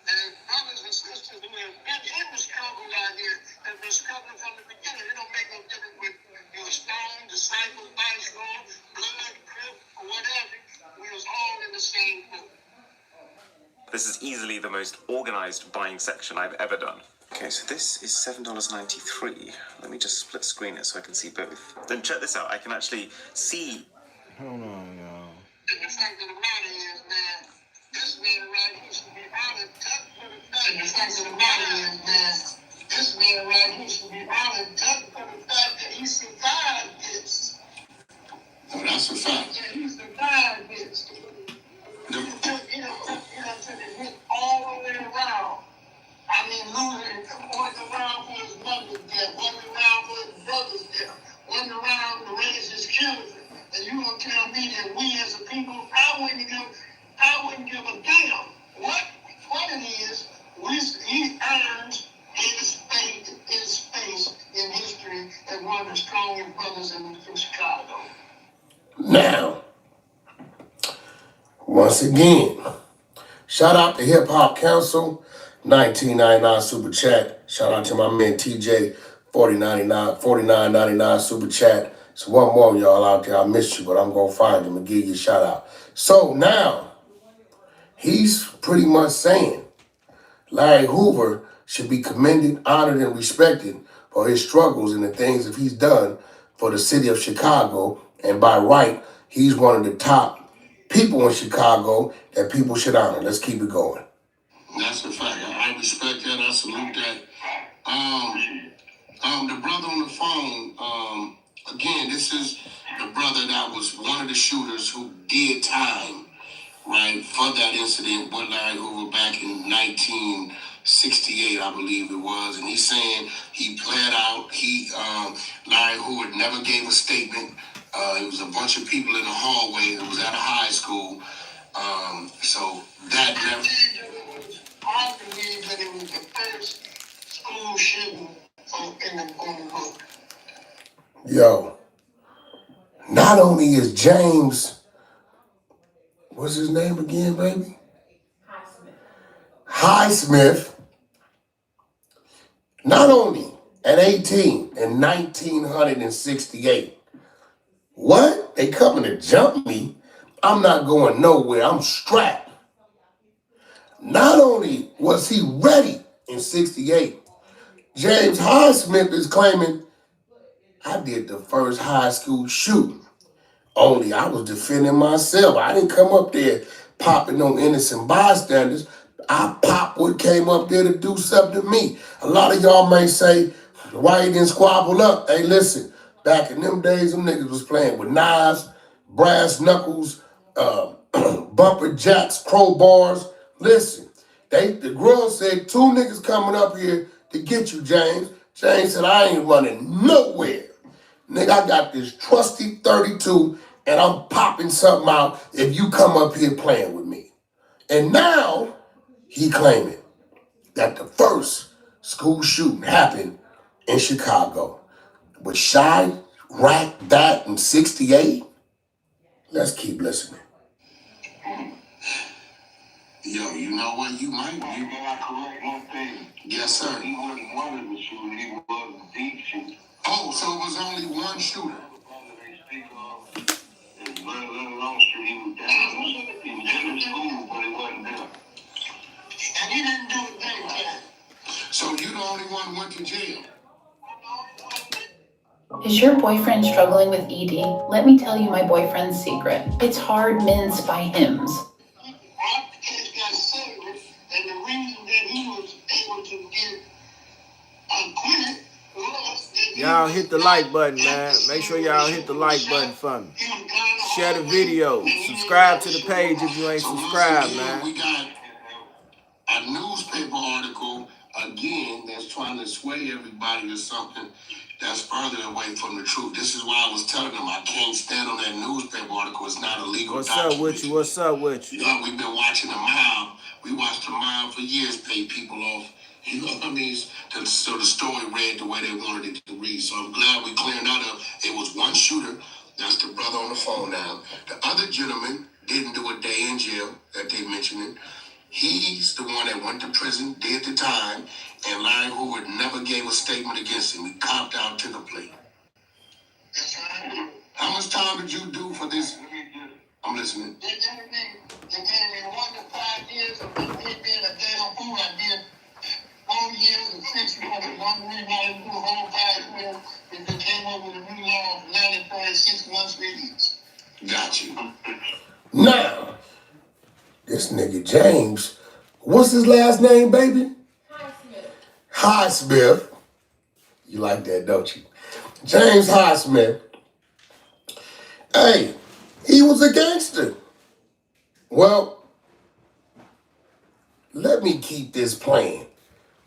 and brothers and sisters who have been in the struggle out here, have been struggling from the beginning. It don't make no difference with your Stone, Disciple, Vice Lord, Blood, Crip, or whatever. We was all in the same boat. This is easily the most organized buying section I've ever done. Okay, so this is $7.93. Let me just split screen it so I can see both. Then check this out. I can actually see. Hold on, y'all. The fact of the matter is, man, this man right here should be honored. And the fact of the matter is, man, this man right here should be honored just for the fact that he survived this. No, that's a fact. Yeah, he survived this. You know, took a hit all the way around. I mean, losing, wasn't around for his mother's death, wasn't around for his brother's death, wasn't around to raise his children. And you gonna tell me that we as a people, I wouldn't give a damn what it is. He earned his space in history as one of the strongest brothers in Chicago. Now, once again, shout out to Hip Hop Council, 1999 Super Chat. Shout out to my man TJ, 49.99 Super Chat. So one more y'all out there, I missed you, but I'm going to find him and give you a shout out. So now, he's pretty much saying Larry Hoover should be commended, honored, and respected for his struggles and the things that he's done for the city of Chicago. And by right, he's one of the top people in Chicago that people should honor. Let's keep it going. That's a fact. I respect that. I salute that. The brother on the phone, again, this is the brother that was one of the shooters who did time, right, for that incident with Larry Hoover back in 1968, I believe it was. And he's saying he pled out. Larry Hoover never gave a statement. It was a bunch of people in the hallway. It was at a high school. So that never... I believe that it was the first school shooting on the book. Yo, not only is James, what's his name again, baby? Highsmith. Not only at 18 in 1968. What? They coming to jump me? I'm not going nowhere. I'm strapped. Not only was he ready in 68, James Highsmith is claiming, I did the first high school shooting. Only I was defending myself. I didn't come up there popping on innocent bystanders. I popped what came up there to do something to me. A lot of y'all may say, why you didn't squabble up? Hey, listen, back in them days, them niggas was playing with knives, brass knuckles, bumper jacks, crowbars. Listen, the girl said, 2 niggas coming up here to get you, James. James said, I ain't running nowhere. Nigga, I got this trusty 32 and I'm popping something out if you come up here playing with me. And now he claiming that the first school shooting happened in Chicago with Shy, Rack, That, and 68. Let's keep listening. Yo, you know what? You might. You know I correct one thing. Yes, sir. He wasn't one of the shooters. He was the shooter. Oh, so it was only one shooter. He was down. He was in the school, but he wasn't there. And he didn't do a thing. So you the only one who went to jail? Is your boyfriend struggling with ED? Let me tell you my boyfriend's secret. It's hard mints by hymns. And the reason that he was able to get acquitted was Y'all hit the like button, man. Make sure y'all hit the like button for me. Share the video. Subscribe to the page if you ain't subscribed, man. We got a newspaper article again that's trying to sway everybody to something that's further away from the truth. This is why I was telling them I can't stand on that newspaper article. It's not a legal document. What's up with you? What's up with you? Yeah, we've been watching a mob. We watched a mob for years pay people off. You know what I mean? So the story read the way they wanted it to read. So I'm glad we cleared that up. It was one shooter. That's the brother on the phone now. The other gentleman didn't do a day in jail that they mentioned. He's the one that went to prison, did the time, and Larry Hoover never gave a statement against him. He copped out to the plea. How much time did you do for this? I'm listening. They gave me 1 to 5 years of me being a damn fool. I did 4 years and 6 months. One reason I didn't do the whole 5 years is they came up with a new law of 94 and 6 months release. Got you. Now, this nigga James, what's his last name, baby? Highsmith. You like that, don't you? James Highsmith. Hey, he was a gangster. Well, let me keep this playing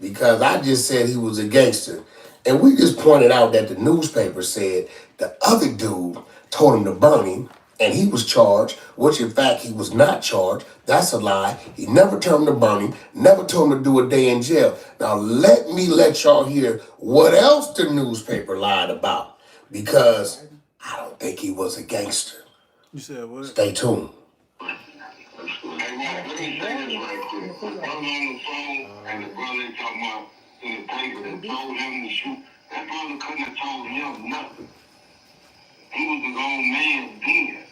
because I just said he was a gangster. And we just pointed out that the newspaper said the other dude told him to burn him and he was charged, which in fact he was not charged. That's a lie. He never told him to burn him, never told him to do a day in jail. Now let me let y'all hear what else the newspaper lied about because I don't think he was a gangster. You said what? Stay tuned. Let me say this right quick. The brother on the phone and the brother talking about in the paper that told him to shoot. That brother couldn't have told him nothing. He was his own man then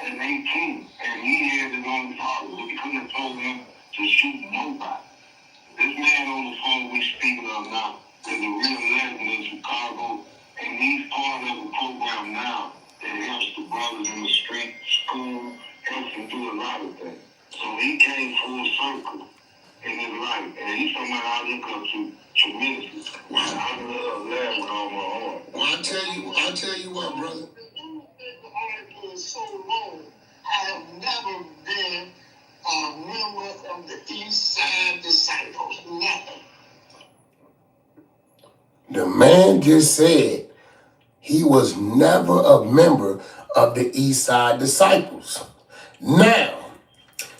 at 18, and he had his own father. He couldn't have told him to shoot nobody. This man on the phone we speaking of now is a real legend in Chicago, and he's part of a program now that helps the brothers in the street, school, helps them do a lot of things. So he came full circle in his life, and he's somebody I look up to tremendously. I love that with all my heart. Well, I'll tell you what, brother. The article is so long. I have never been a member of the East Side Disciples. Never. The man just said he was never a member of the East Side Disciples. Now,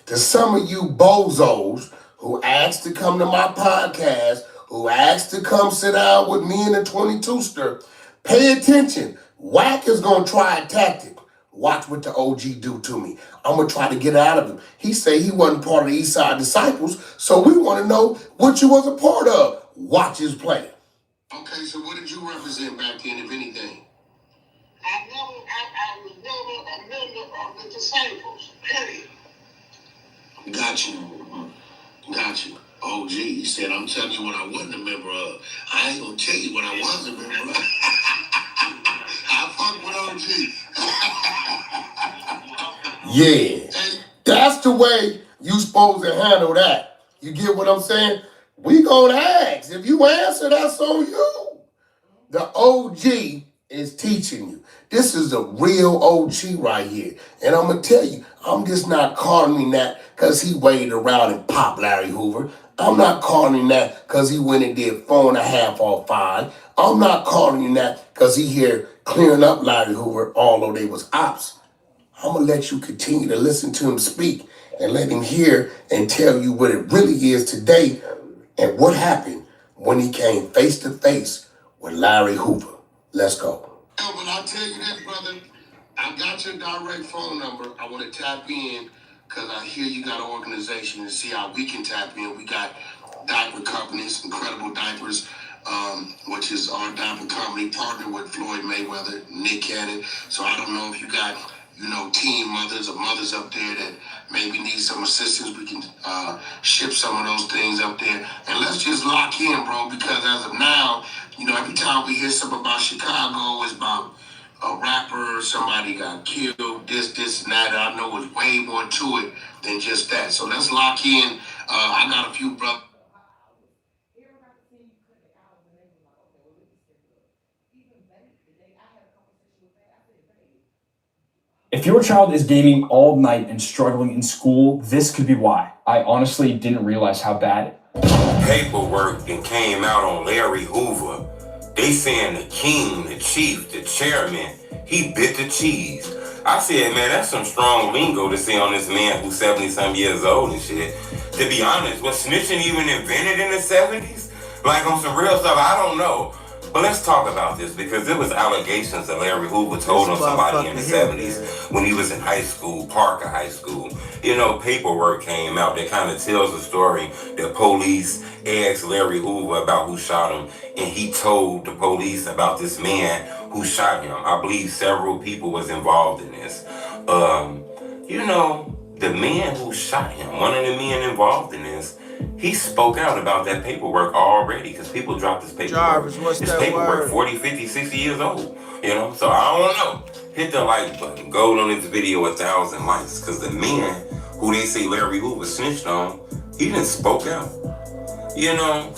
to some of you bozos who asked to come to my podcast, who asked to come sit down with me in the 22-ster, pay attention. Wack is going to try a tactic. Watch what the OG do to me. I'm going to try to get out of him. He say he wasn't part of the East Side Disciples, so we want to know what you was a part of. Watch his play. Okay, so what did you represent back then, if anything? I was never a member of the disciples, period. Got you. OG, he said, I'm telling you what I wasn't a member of. I ain't going to tell you what I was a member of. I fuck with OG. Yeah. And that's the way you supposed to handle that. You get what I'm saying? We gonna ask. If you answer, that's on you. The OG is teaching you. This is a real OG right here. And I'm going to tell you, I'm just not calling him that because he waited around and popped Larry Hoover. I'm not calling him that because he went and did 4.5 off 5. I'm not calling him that because he here clearing up Larry Hoover, although they was ops. I'm going to let you continue to listen to him speak and let him hear and tell you what it really is today and what happened when he came face to face with Larry Hoover. Let's go. But I'll tell you this, brother. I got your direct phone number. I want to tap in because I hear you got an organization and see how we can tap in. We got diaper companies, Incredible Diapers, which is our diaper company, partnered with Floyd Mayweather, Nick Cannon. So I don't know if you got, teen mothers or mothers up there that maybe need some assistance. We can ship some of those things up there. And let's just lock in, bro, because as of now, every time we hear something about Chicago, it's about a rapper, somebody got killed, this, and that. I know it's way more to it than just that. So let's lock in. I got a few brothers. If your child is gaming all night and struggling in school, this could be why. I honestly didn't realize how bad. Paperwork and came out on Larry Hoover. They saying the king, the chief, the chairman, he bit the cheese. I said, man, that's some strong lingo to say on this man who's 70-some years old and shit. To be honest, was snitching even invented in the 70s? Like on some real stuff, I don't know. But let's talk about this because there was allegations that Larry Hoover told on somebody in the 70s when he was in high school, Parker High School. Paperwork came out that kind of tells the story that police asked Larry Hoover about who shot him, and he told the police about this man who shot him. I believe several people was involved in this. The man who shot him, one of the men involved in this, he spoke out about that paperwork already because people dropped his paperwork. Jarvis, what's his that paperwork word? 40, 50, 60 years old. So I don't know. Hit the like button. Go on this video 1,000 likes because the man who they say Larry Hoover snitched on, he didn't spoke out.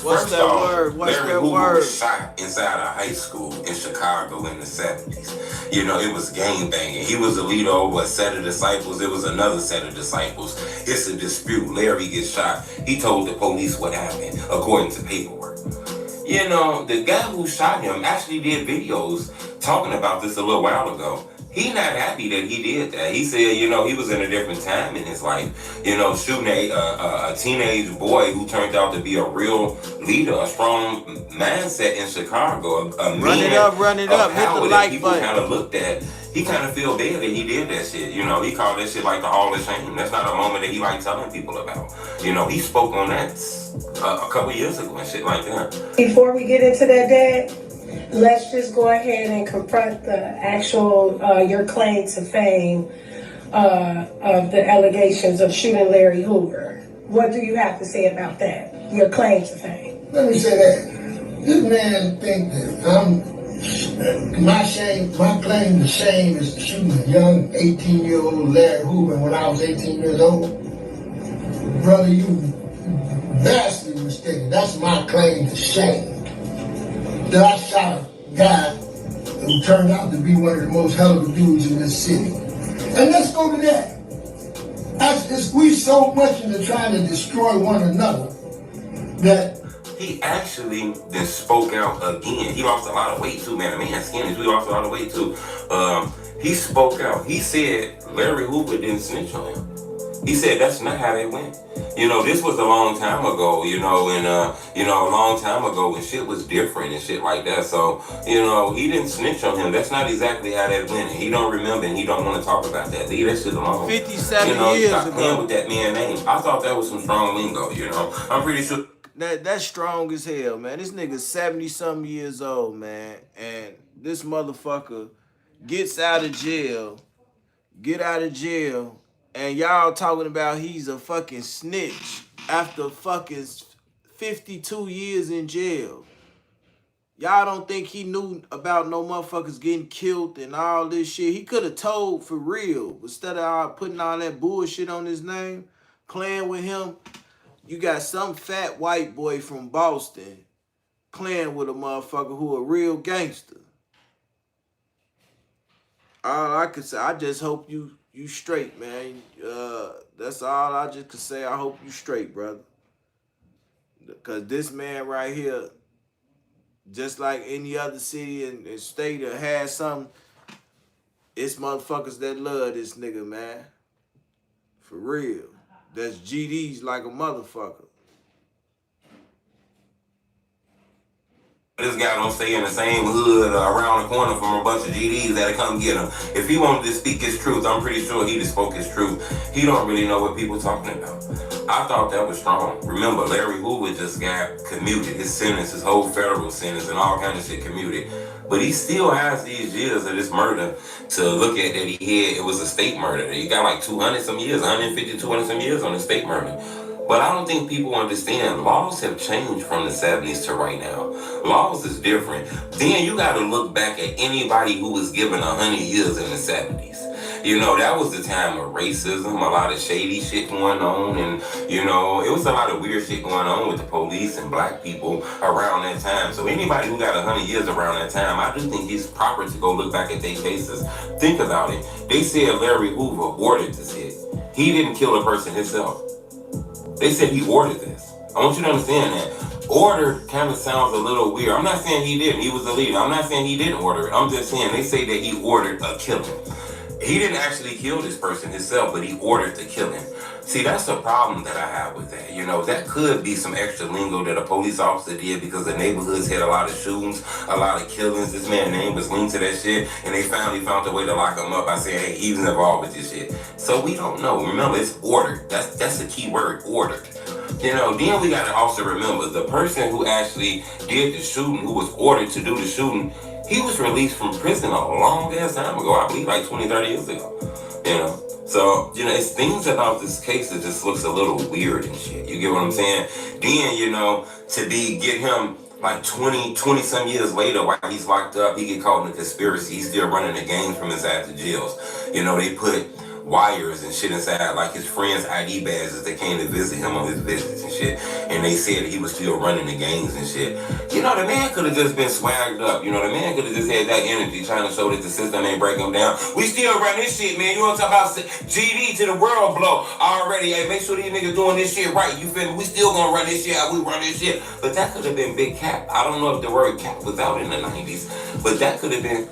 What's that word? What's Larry that Hoover word? was shot inside a high school in Chicago in the 70s. It was gang banging. He was the leader over a set of disciples. It was another set of disciples. It's a dispute. Larry gets shot. He told the police what happened, according to paperwork. The guy who shot him actually did videos talking about this a little while ago. He not happy that he did that. He said, he was in a different time in his life. Shooting a teenage boy who turned out to be a real leader, a strong mindset in Chicago. Run it up, hit the like button. Kind of looked at. He kind of feel bad that he did that shit. He called that shit like the Hall of Shame. That's not a moment that he like telling people about. He spoke on that a couple years ago and shit like that. Before we get into that, Dad, let's just go ahead and confront the actual, your claim to fame of the allegations of shooting Larry Hoover. What do you have to say about that, your claim to fame? Let me say that. This man think that my claim to shame is shooting a young 18-year-old Larry Hoover when I was 18 years old. Brother, you vastly mistaken. That's my claim to shame. That I shot a guy who turned out to be one of the most hell of a dudes in this city. And let's go to that. We so much into trying to destroy one another that he actually then spoke out again. He lost a lot of weight too, man. The man's skinny. He lost a lot of weight too. He spoke out. He said Larry Hoover didn't snitch on him. He said that's not how that went. This was a long time ago, and a long time ago when shit was different and shit like that. So, he didn't snitch on him. That's not exactly how that went. And he don't remember and he don't want to talk about that. Leave that shit alone. 57 years stop ago. playing with that man's name. I thought that was some strong lingo, I'm pretty sure. That's strong as hell, man. This nigga's 70-something years old, man. And this motherfucker gets out of jail, and y'all talking about he's a fucking snitch after fucking 52 years in jail. Y'all don't think he knew about no motherfuckers getting killed and all this shit? He could have told for real. Instead of putting all that bullshit on his name, playing with him, you got some fat white boy from Boston playing with a motherfucker who a real gangster. All I could say, I just hope you straight, man. That's all I just could say. I hope you straight, brother. Because this man right here, just like any other city and state that has something, it's motherfuckers that love this nigga, man. For real. That's GDs like a motherfucker. this guy don't stay in the same hood or around the corner from a bunch of GDs that'll come get him. If he wanted to speak his truth, I'm pretty sure he'd have spoke his truth. He don't really know what people talking about. I thought that was strong. Remember, Larry Hoover just got commuted. His sentence, his whole federal sentence and all kind of shit commuted. But he still has these years of this murder to look at that he had. It was a state murder. He got like 200 some years, 150, 200 some years on the state murder. But I don't think people understand laws have changed from the 70s to right now. Laws is different. Then you got to look back at anybody who was given 100 years in the 70s. You know, that was the time of racism, a lot of shady shit going on, and, you know, it was a lot of weird shit going on with the police and black people around that time. So anybody who got 100 years around that time, I do think it's proper to go look back at their cases. Think about it. They said Larry Hoover ordered this hit. He didn't kill a person himself. They said he ordered this. I want you to understand that. Order kind of sounds a little weird. I'm not saying he didn't. He was the leader. I'm not saying he didn't order it. I'm just saying they say that he ordered a killing. He didn't actually kill this person himself, but he ordered the killing. See, that's the problem that I have with that. You know, that could be some extra lingo that a police officer did because the neighborhoods had a lot of shootings, a lot of killings. This man's name was linked to that shit, and they finally found a way to lock him up by saying, hey, he was involved with this shit. So we don't know. Remember, it's ordered. That's the key word, ordered. You know, then we got to also remember the person who actually did the shooting, who was ordered to do the shooting, he was released from prison a long ass time ago. I believe like 20, 30 years ago. You know? So, you know, it's things about this case that just looks a little weird and shit. You get what I'm saying? Then, you know, get him like 20 some years later while he's locked up, he get caught in a conspiracy. He's still running the games from inside the jails. You know, they put wires and shit inside like his friends' ID badges that came to visit him on his visits and shit. And they said he was still running the games and shit. You know, the man could have just been swagged up. You know, the man could have just had that energy trying to show that the system ain't breaking him down. We still run this shit, man. You want to talk about GD to the world blow already? Hey, make sure these niggas doing this shit right. You feel me? We still gonna run this shit how we run this shit. But that could have been big cap. I don't know if the word cap was out in the 90s, but that could have been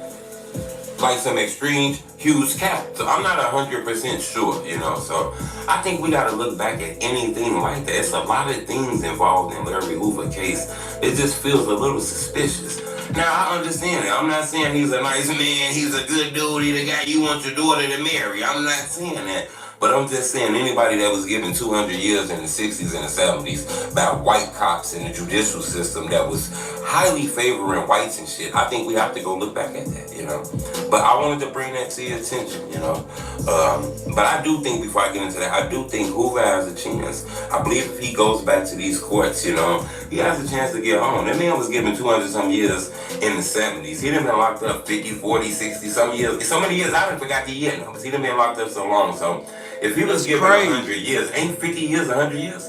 like some extreme, huge cap. So I'm not 100% sure, you know. So I think we gotta look back at anything like that. It's a lot of things involved in Larry Hoover case. It just feels a little suspicious. Now, I understand it. I'm not saying he's a nice man, he's a good dude, he's the guy you want your daughter to marry. I'm not saying that. But I'm just saying anybody that was given 200 years in the 60s and the 70s by white cops in the judicial system that was highly favoring whites and shit, I think we have to go look back at that, you know. But I wanted to bring that to your attention, you know. But I do think, before I get into that, I do think Hoover has a chance. I believe if he goes back to these courts, you know, he has a chance to get home. That man was given 200 some years in the 70s. He done been locked up 50, 40, 60 some years. So many years, I done forgot the year numbers. He done been locked up so long, so if he was given 100 years, ain't 50 years 100 years?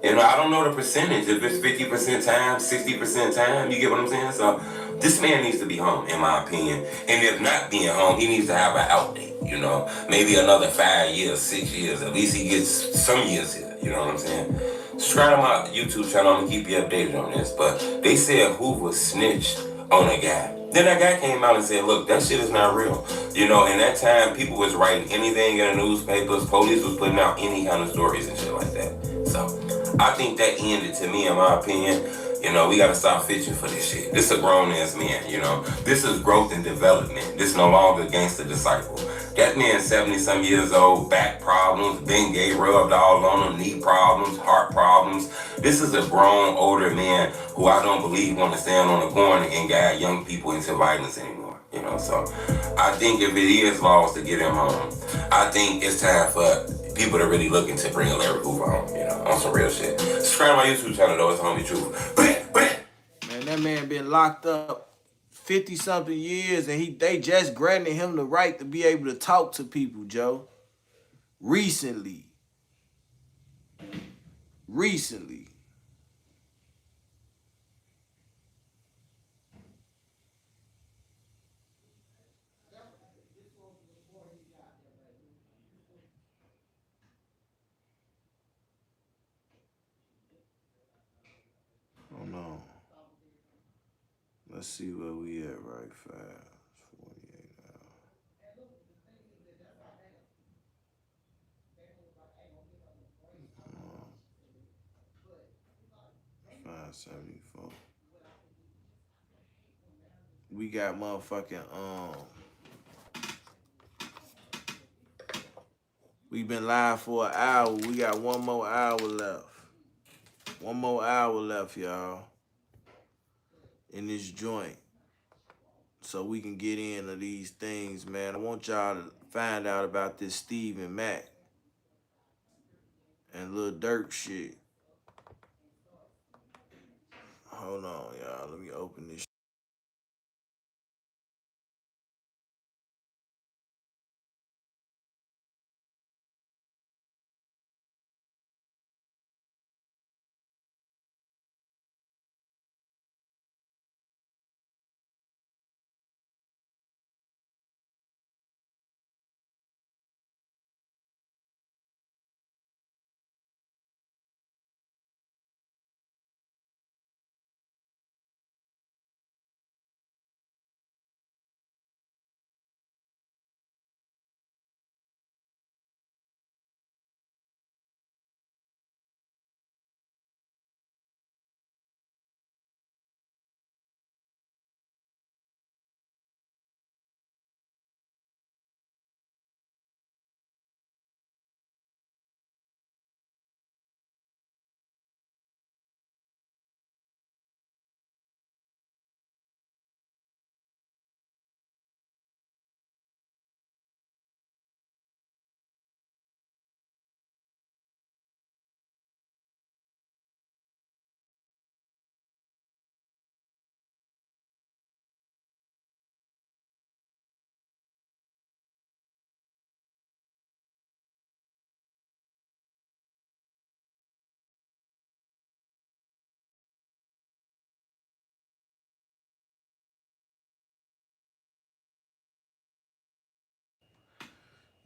You know, I don't know the percentage. If it's 50% time, 60% time, you get what I'm saying? So this man needs to be home, in my opinion. And if not being home, he needs to have an outdate, you know. Maybe another 5 years, 6 years. At least he gets some years here, you know what I'm saying? Subscribe to my YouTube channel. I'm going to keep you updated on this. But they said Hoover snitched on a guy. Then that guy came out and said, look, that shit is not real. You know, in that time, people was writing anything in the newspapers. Police was putting out any kind of stories and shit like that. So I think that ended, to me, in my opinion. You know, we got to stop fishing for this shit. This is a grown-ass man, you know. This is growth and development. This no longer gangster disciple. That man's 70-some years old, back problems, been gay, rubbed all on him, knee problems, heart problems. This is a grown, older man who I don't believe want to stand on the corner and guide young people into violence anymore. You know, so I think if it is laws to get him home, I think it's time for people to really looking to bring Larry Hoover home, you know, on some real shit. Subscribe to my YouTube channel, though. It's Homie Truth. Man, that man been locked up 50-something years, and they just granted him the right to be able to talk to people, Joe. Recently. Hold on. Let's see where we at right fast. 48 now. 574. We got motherfucking we've been live for an hour. We got one more hour left. One more hour left, y'all, in this joint. So we can get into these things, man. I want y'all to find out about this Steve and Mac and Lil Durk shit. Hold on, y'all. Let me open this.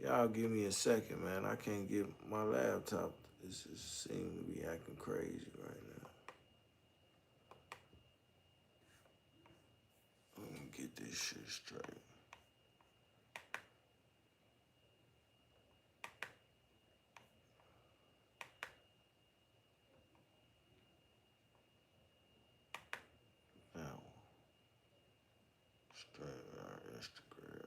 Y'all give me a second, man. I can't get my laptop. This seems to be acting crazy right now. Let me get this shit straight. Now, straight our Instagram.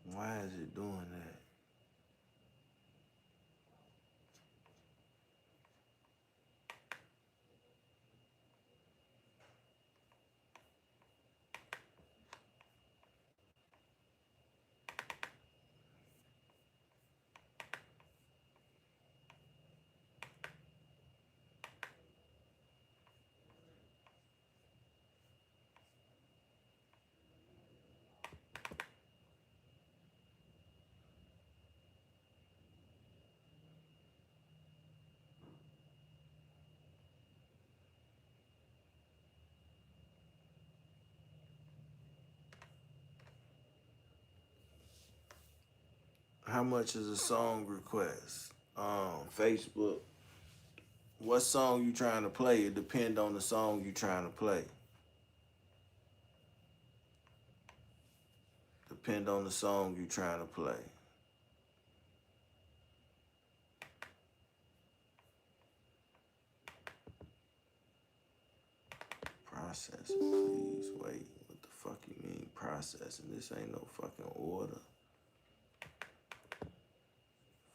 Why is it doing that? How much is a song request? Facebook. What song you trying to play? It depends on the song you trying to play. Depend on the song you trying to play. Processing, please. Wait, what the fuck you mean processing? This ain't no fucking order.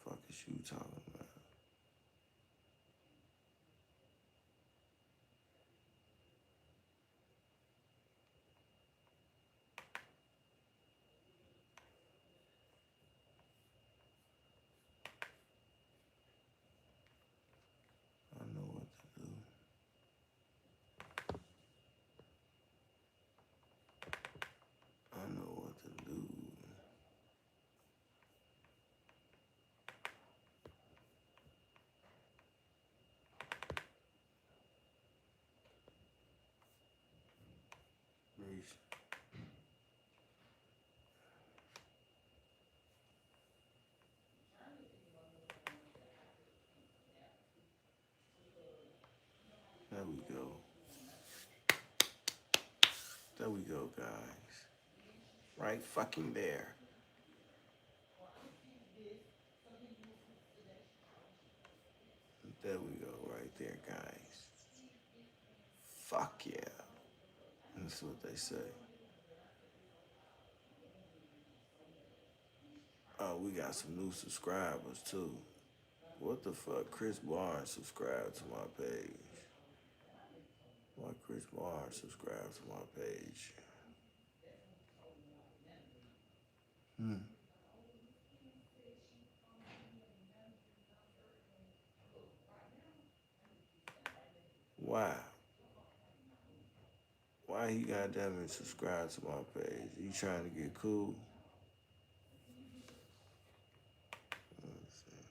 Fuck is you talking about? I know what to do. I know what to do. Reach. There we go. There we go, guys. Right fucking there. There we go, right there, guys. Fuck yeah. That's what they say. Oh, we got some new subscribers too. What the fuck? Chris Barnes subscribed to my page. Why Chris Barnes subscribed to my page? Why? Why he goddamn it subscribe to my page? He trying to get cool? Let's see.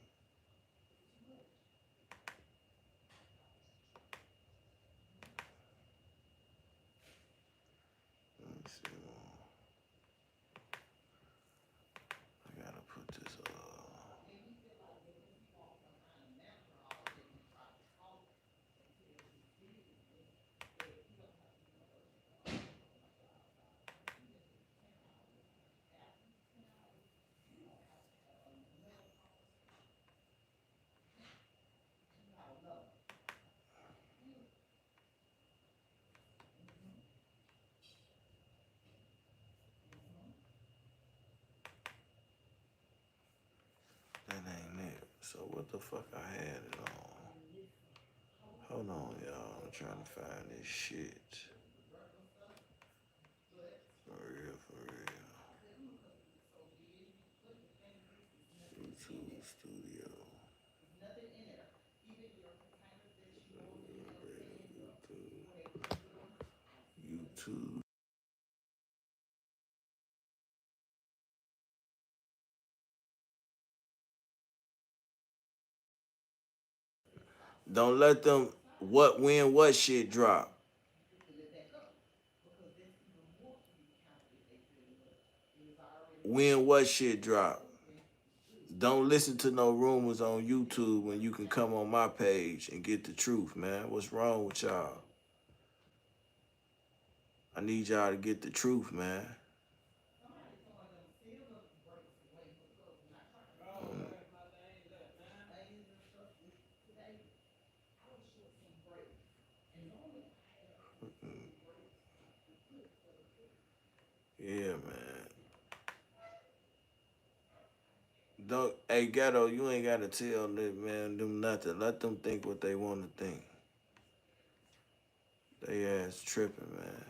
Let's see. I gotta put this. That ain't it. So what the fuck I had it on? Hold on, y'all. I'm trying to find this shit. For real, for real. YouTube Studio. YouTube. Don't let them what shit drop. When what shit drop. Don't listen to no rumors on YouTube when you can come on my page and get the truth, man. What's wrong with y'all? I need y'all to get the truth, man. Yeah, man. Don't, hey, Ghetto, you ain't gotta tell them, man, them nothing. Let them think what they want to think. They ass tripping, man.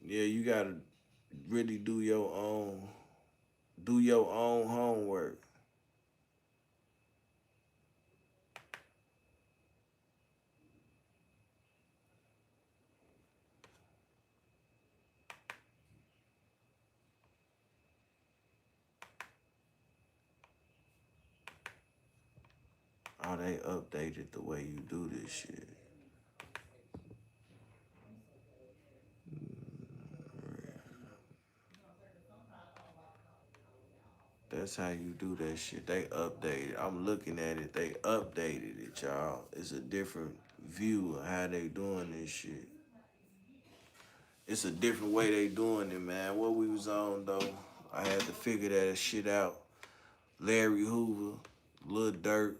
Yeah, you gotta really do your own homework. Oh, they updated the way you do this shit. That's how you do that shit. They updated. I'm looking at it. They updated it, y'all. It's a different view of how they doing this shit. It's a different way they doing it, man. What we was on, though, I had to figure that shit out. Larry Hoover, Lil Durk,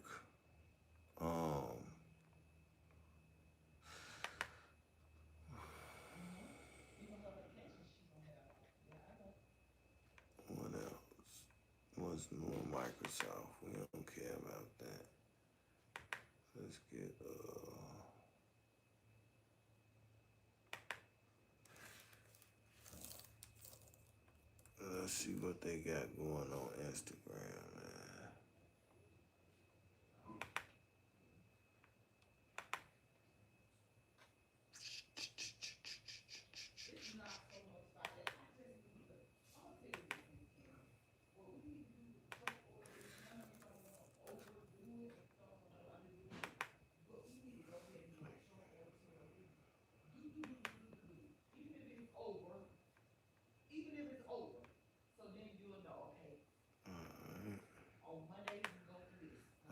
what else? What's new on Microsoft? We don't care about that. Let's get, let's see what they got going on Instagram, man.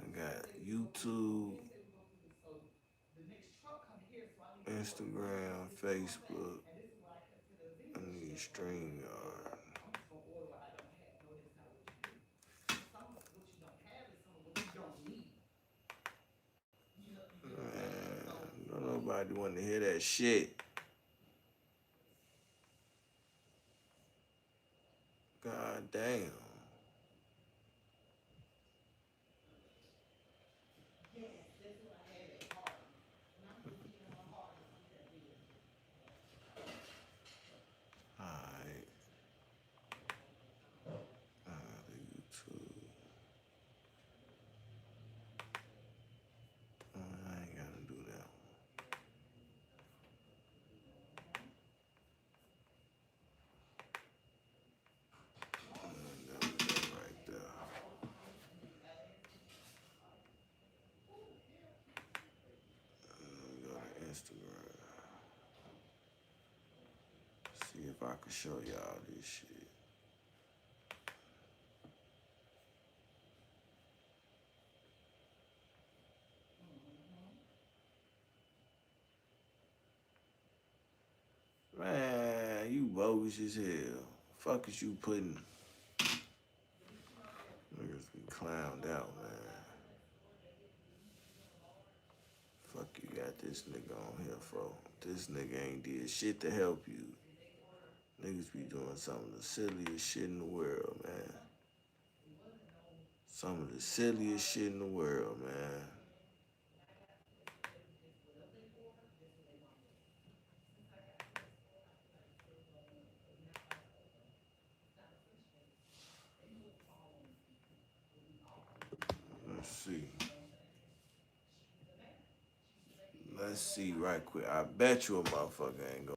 I got YouTube, Instagram, Facebook, StreamYard. Man, don't nobody want to hear that shit. God damn. Alright. The YouTube. I ain't gotta do that one. That was that right there. Go to Instagram. See if I can show y'all this shit. Man, you bogus as hell. Fuck is you putting? Niggas be clowned out, man. Fuck you got this nigga on here for? This nigga ain't did shit to help you. Niggas be doing some of the silliest shit in the world, man. Some of the silliest shit in the world, man. Let's see. Let's see right quick. I bet you a motherfucker ain't gonna.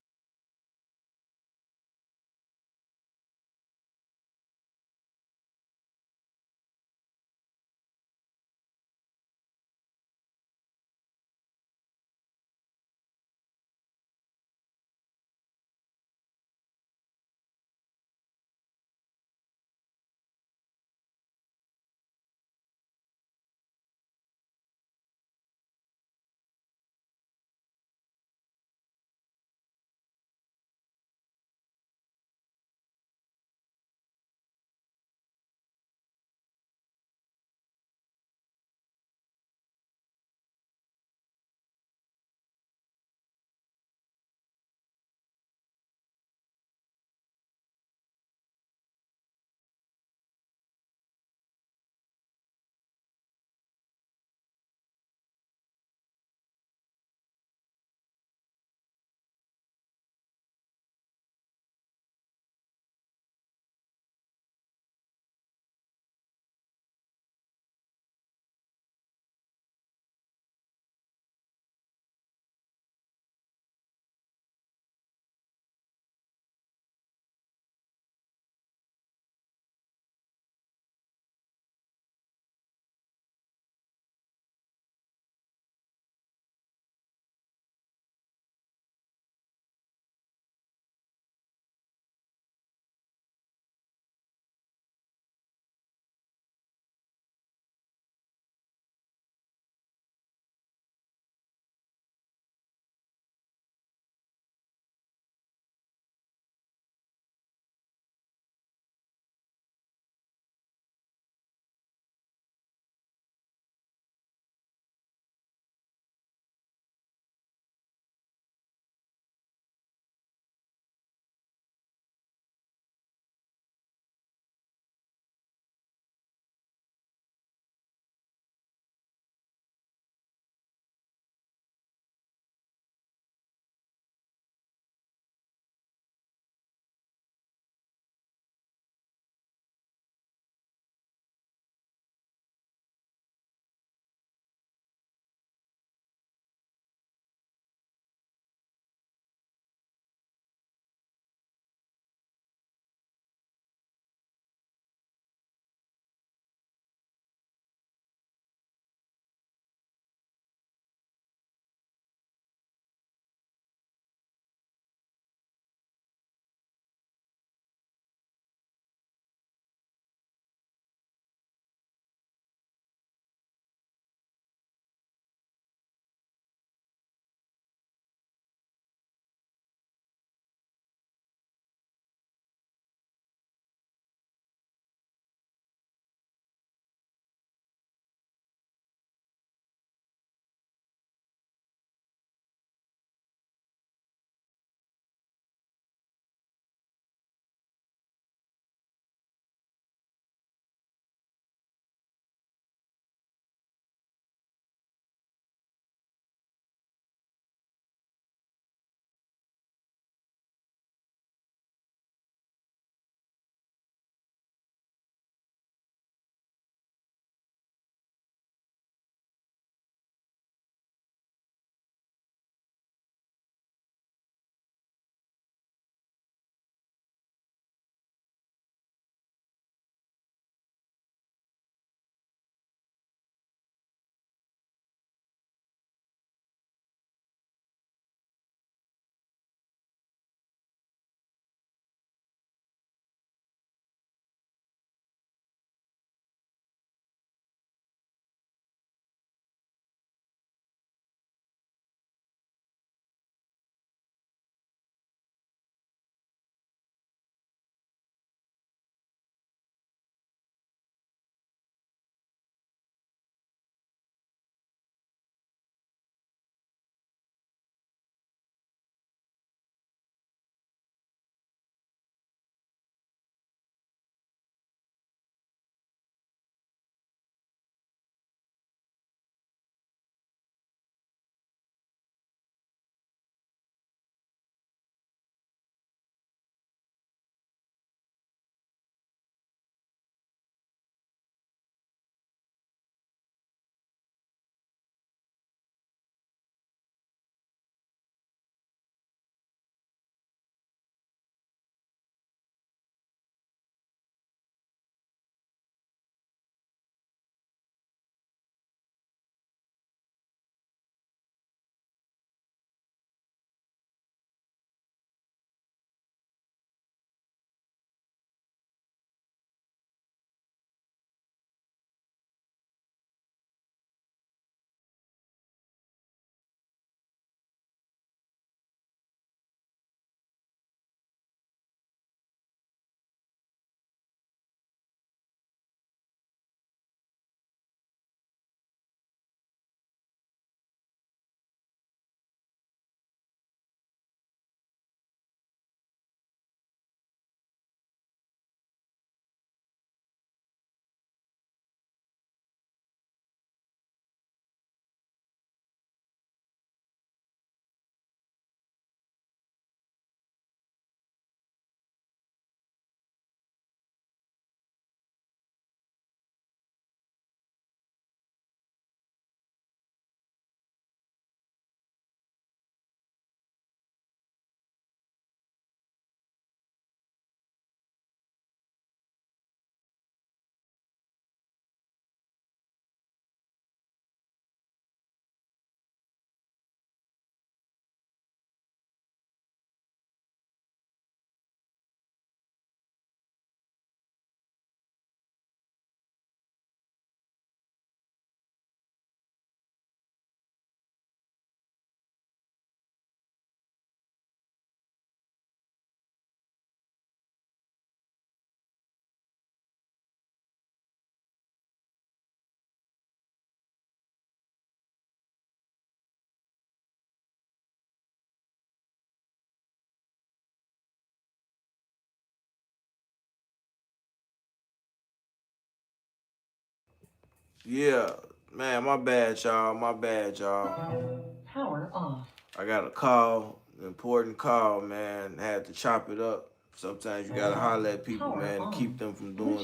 Yeah, man, my bad, y'all. My bad, y'all. Power off. I got a call, an important call, man. Had to chop it up. Sometimes you gotta holler at people, man, to keep them from doing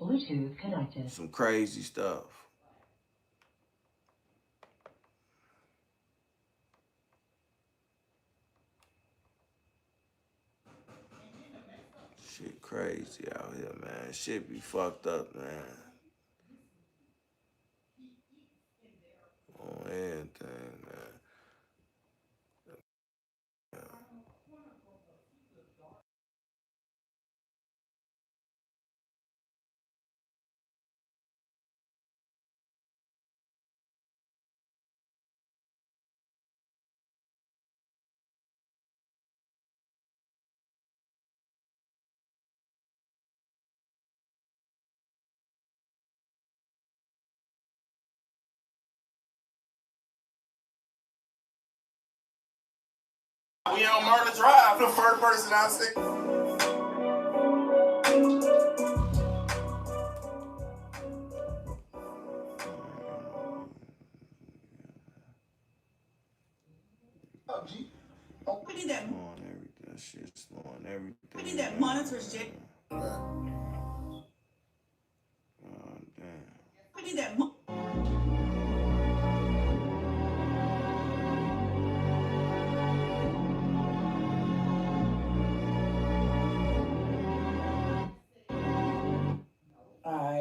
Bluetooth connected. some crazy stuff. Shit crazy out here, man. Shit be fucked up, man. On everything, man. We on Murder Drive. The first person I see. We need that. On everything. That shit's on everything. We need that monitors, Jake. Oh, damn. We need that.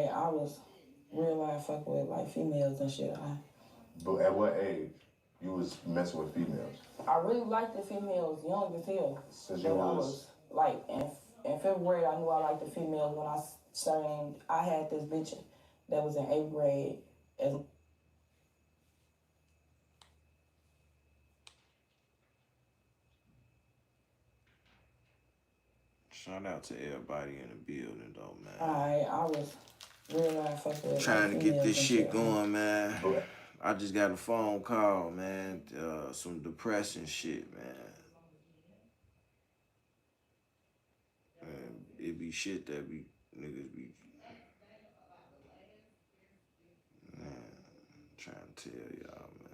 I was real life fuck with like females and shit. But at what age you was messing with females? I really liked the females young as hell. Since you was like in February, I knew I liked the females when I started. I had this bitch that was in 8th grade. Shout out to everybody in the building, though, man. I was real life fuck with Trying to get this shit going. going, man. I just got a phone call, man. Some depressing shit, man. It be shit that be niggas be, man. Trying to tell y'all, man.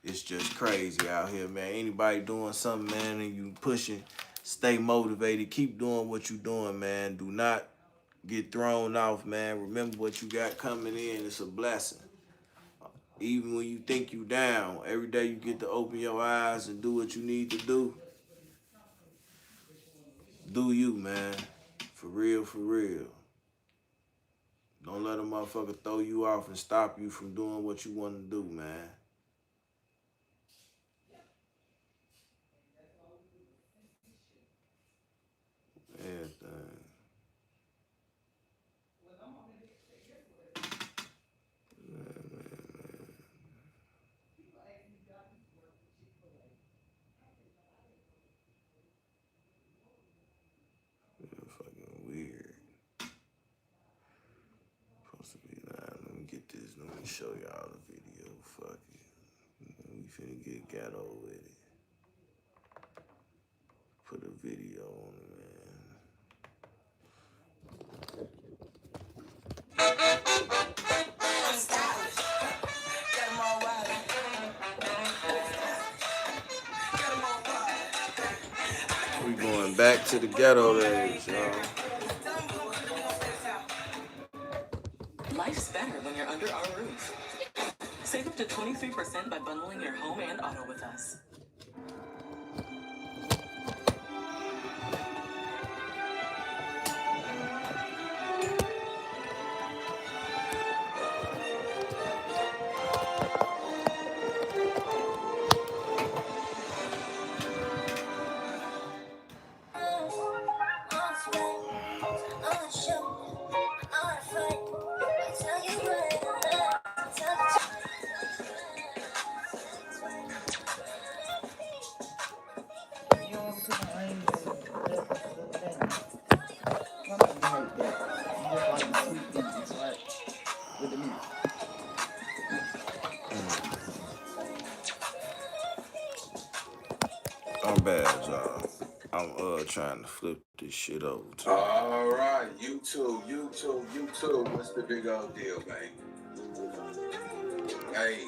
It's just crazy out here, man. Anybody doing something, man, and you pushing, stay motivated. Keep doing what you doing, man. Do not get thrown off, man. Remember what you got coming in. It's a blessing. Even when you think you down, every day you get to open your eyes and do what you need to do. Do you, man. For real, for real. Don't let a motherfucker throw you off and stop you from doing what you want to do, man. Everything. Fucking weird. Supposed to be Let me get this. Let me show y'all the video. Fuck it. We finna get ghetto with it. Put a video on it, man. We going back to the ghetto days, y'all. Life's better when you're under our roof. Save up to 23% by bundling your home and auto with us. I'm bad, y'all. I'm trying to flip this shit over to All right, YouTube. What's the big old deal, man? Hey.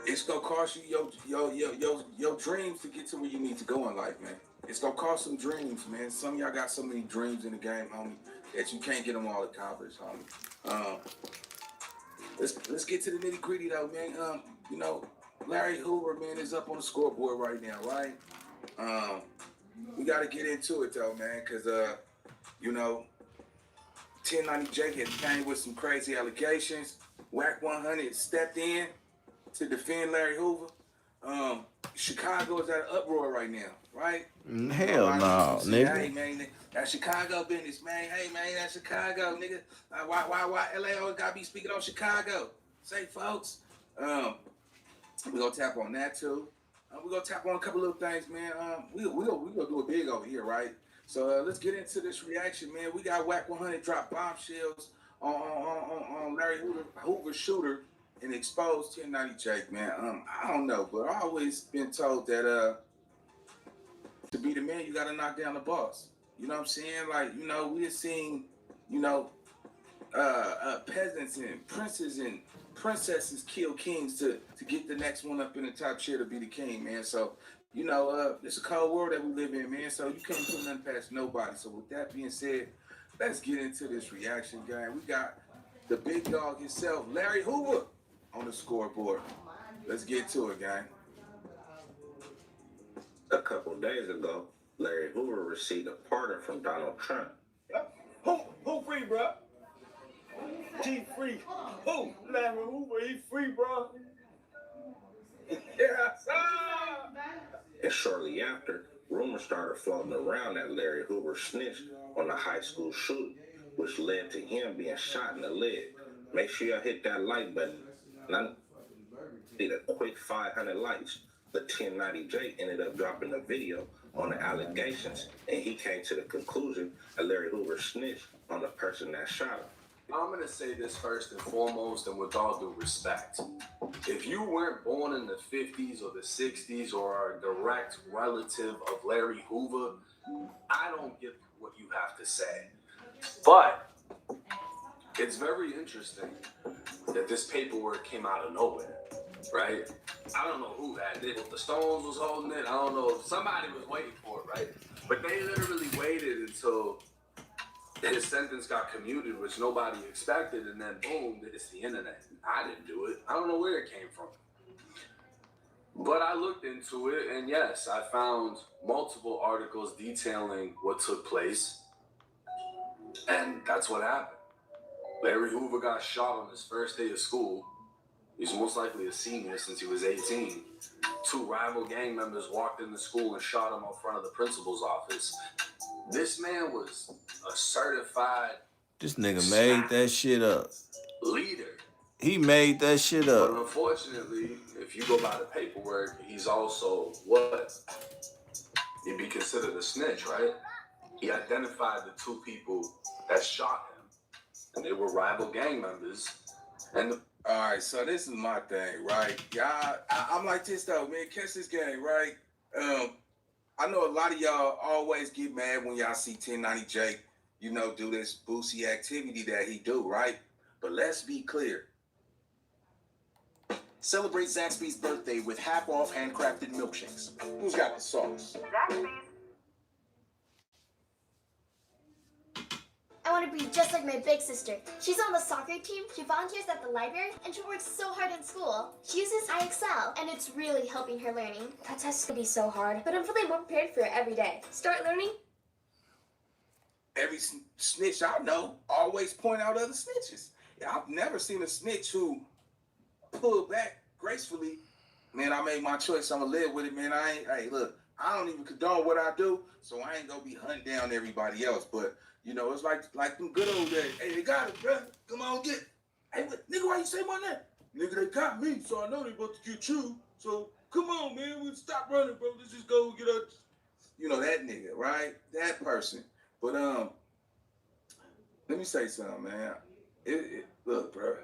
It's gonna cost you your dreams to get to where you need to go in life, man. It's gonna cost some dreams, man. Some of y'all got so many dreams in the game, homie, that you can't get them all accomplished, homie. Let's get to the nitty gritty though, man. You know, Larry Hoover, man, is up on the scoreboard right now, right? We gotta get into it though, man, cause you know, 1090 Jake has came with some crazy allegations. Wack 100 stepped in to defend Larry Hoover. Chicago is at an uproar right now, right? Hell no, nigga. Hey man, that Chicago business, man. Hey man, that Chicago, nigga. Why LA always gotta be speaking on Chicago? Say, folks. We gonna tap on that too. We gonna tap on a couple little things, man. We gonna do it big over here, right? So let's get into this reaction, man. We got Wack 100 drop bombshells on Larry Hoover shooter and exposed 1090 Jake, man. I don't know, but I always been told that to be the man, you gotta knock down the boss. You know what I'm saying? Like, you know, we're seeing, you know, peasants and princes and princesses kill kings to get the next one up in the top chair to be the king, man. So, you know, it's a cold world that we live in, man. So you can't put nothing past nobody. So with that being said, let's get into this reaction, guy. We got the big dog himself, Larry Hoover, on the scoreboard. Let's get to it, gang. A couple days ago, Larry Hoover received a pardon from Donald Trump. Who free, bro? He free. Who? Larry Hoover, he free, bro. Yes, sir. And shortly after, rumors started floating around that Larry Hoover snitched on a high school shooting, which led to him being shot in the leg. Make sure y'all hit that like button. And I need a quick 500 likes. But 1090 Jake ended up dropping a video on the allegations, and he came to the conclusion that Larry Hoover snitched on the person that shot him. I'm going to say this first and foremost, and with all due respect. If you weren't born in the 50s or the 60s or are a direct relative of Larry Hoover, I don't get what you have to say. But it's very interesting that this paperwork came out of nowhere, right? I don't know who had it. If the Stones was holding it, I don't know. If somebody was waiting for it, right? But they literally waited until his sentence got commuted, which nobody expected, and then boom, it's the internet. I didn't do it. I don't know where it came from. But I looked into it, and yes, I found multiple articles detailing what took place, and that's what happened. Larry Hoover got shot on his first day of school. He's most likely a senior since he was 18. Two rival gang members walked into school and shot him in front of the principal's office. This man was a certified... This nigga made that shit up. Leader. He made that shit up. But unfortunately, if you go by the paperwork, he's also what? He'd be considered a snitch, right? He identified the two people that shot him, and they were rival gang members. And all right, so this is my thing, right? Y'all, I'm like this though, man. Catch this game, right? I know a lot of y'all always get mad when y'all see 1090 Jake, you know, do this boosie activity that he do, right? But let's be clear. Celebrate Zaxby's birthday with half-off handcrafted milkshakes. Who's got the sauce? Zaxby's. I want to be just like my big sister. She's on the soccer team, she volunteers at the library, and she works so hard in school. She uses IXL, and it's really helping her learning. That test can be so hard, but I'm feeling more prepared for it every day. Start learning. Every snitch I know always point out other snitches. Yeah, I've never seen a snitch who pulled back gracefully. Man, I made my choice. I'm gonna live with it, man. Hey, look, I don't even condone what I do, so I ain't gonna be hunting down everybody else. But you know, it's like them good old days. Hey, they got it, bro. Come on, get it. Hey, nigga, why you say my name? Nigga, they got me, so I know they about to get you. So come on, man, we stop running, bro. Let's just go get us. You know that nigga, right? That person. But let me say something, man. Look, bro.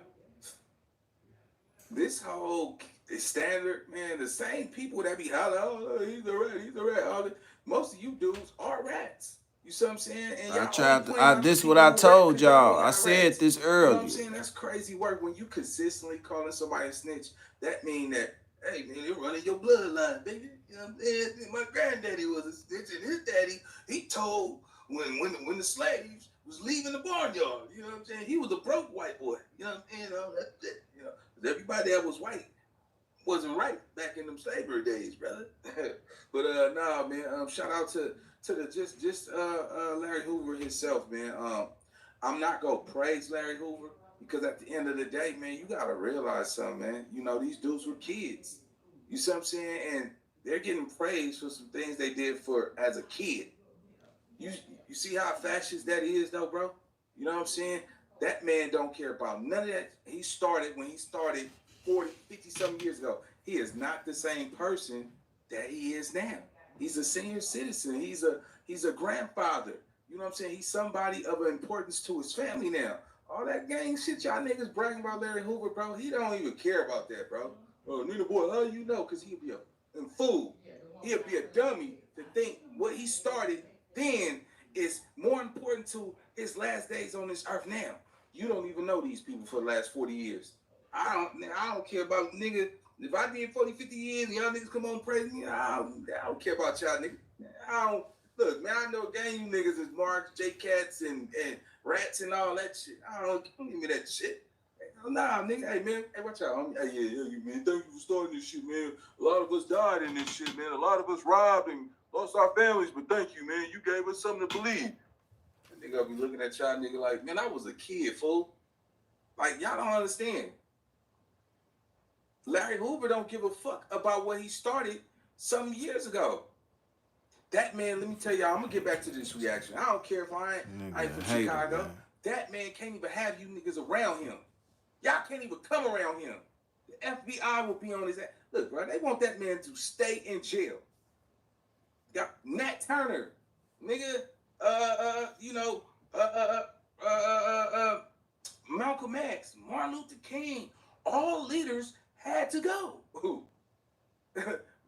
this whole standard, man, the same people that be hollering, oh, he's a rat, all the, most of you dudes are rats. You see what I'm saying? And I y'all only tried to. point out the This what people I who rat told because y'all know y'all. I y'all said rats. this You know what I'm earlier. saying? That's crazy work. When you consistently calling somebody a snitch, that mean that, hey, man, you're running your bloodline, baby. You know what I'm saying? My granddaddy was a snitch, and his daddy, he told when the slaves was leaving the barnyard. You know what I'm saying? He was a broke white boy. You know what I'm saying? That's it. You know, 'cause everybody that was white wasn't right back in them slavery days, brother. But nah, man. Shout out to the just Larry Hoover himself, man. I'm not gonna praise Larry Hoover because at the end of the day, man, you gotta realize something, man. You know, these dudes were kids. You see what I'm saying? And they're getting praised for some things they did for as a kid. You see how fascist that is, though, bro? You know what I'm saying? That man don't care about none of that. He started when he started 40, 50 some years ago. He is not the same person that he is now. He's a senior citizen. He's a grandfather. You know what I'm saying? He's somebody of importance to his family now. All that gang shit y'all niggas bragging about Larry Hoover, bro, he don't even care about that, bro. Oh, Nina boy, how you know? Because he'll be a fool. He'll be a dummy to think what he started then is more important to his last days on this earth now. You don't even know these people for the last 40 years. I don't care about nigga. If I did 40, 50 years and y'all niggas come on praise me, I don't care about y'all niggas. I don't look, man, I know gang you niggas is Marks, J-Cats and rats and all that shit. Don't give me that shit. Nah, nigga, hey man, hey, watch out. Hey, yeah, man, thank you for starting this shit, man. A lot of us died in this shit, man. A lot of us robbed and lost our families, but thank you, man. You gave us something to believe. And nigga be looking at y'all nigga like, man, I was a kid, fool. Like, y'all don't understand. Larry Hoover don't give a fuck about what he started some years ago. That man, let me tell y'all, I'm gonna get back to this reaction. I don't care if I ain't from Chicago. Man. That man can't even have you niggas around him. Y'all can't even come around him. The FBI will be on his ass. Look, bro, they want that man to stay in jail. Got Nat Turner, nigga, Malcolm X, Martin Luther King, all leaders had to go.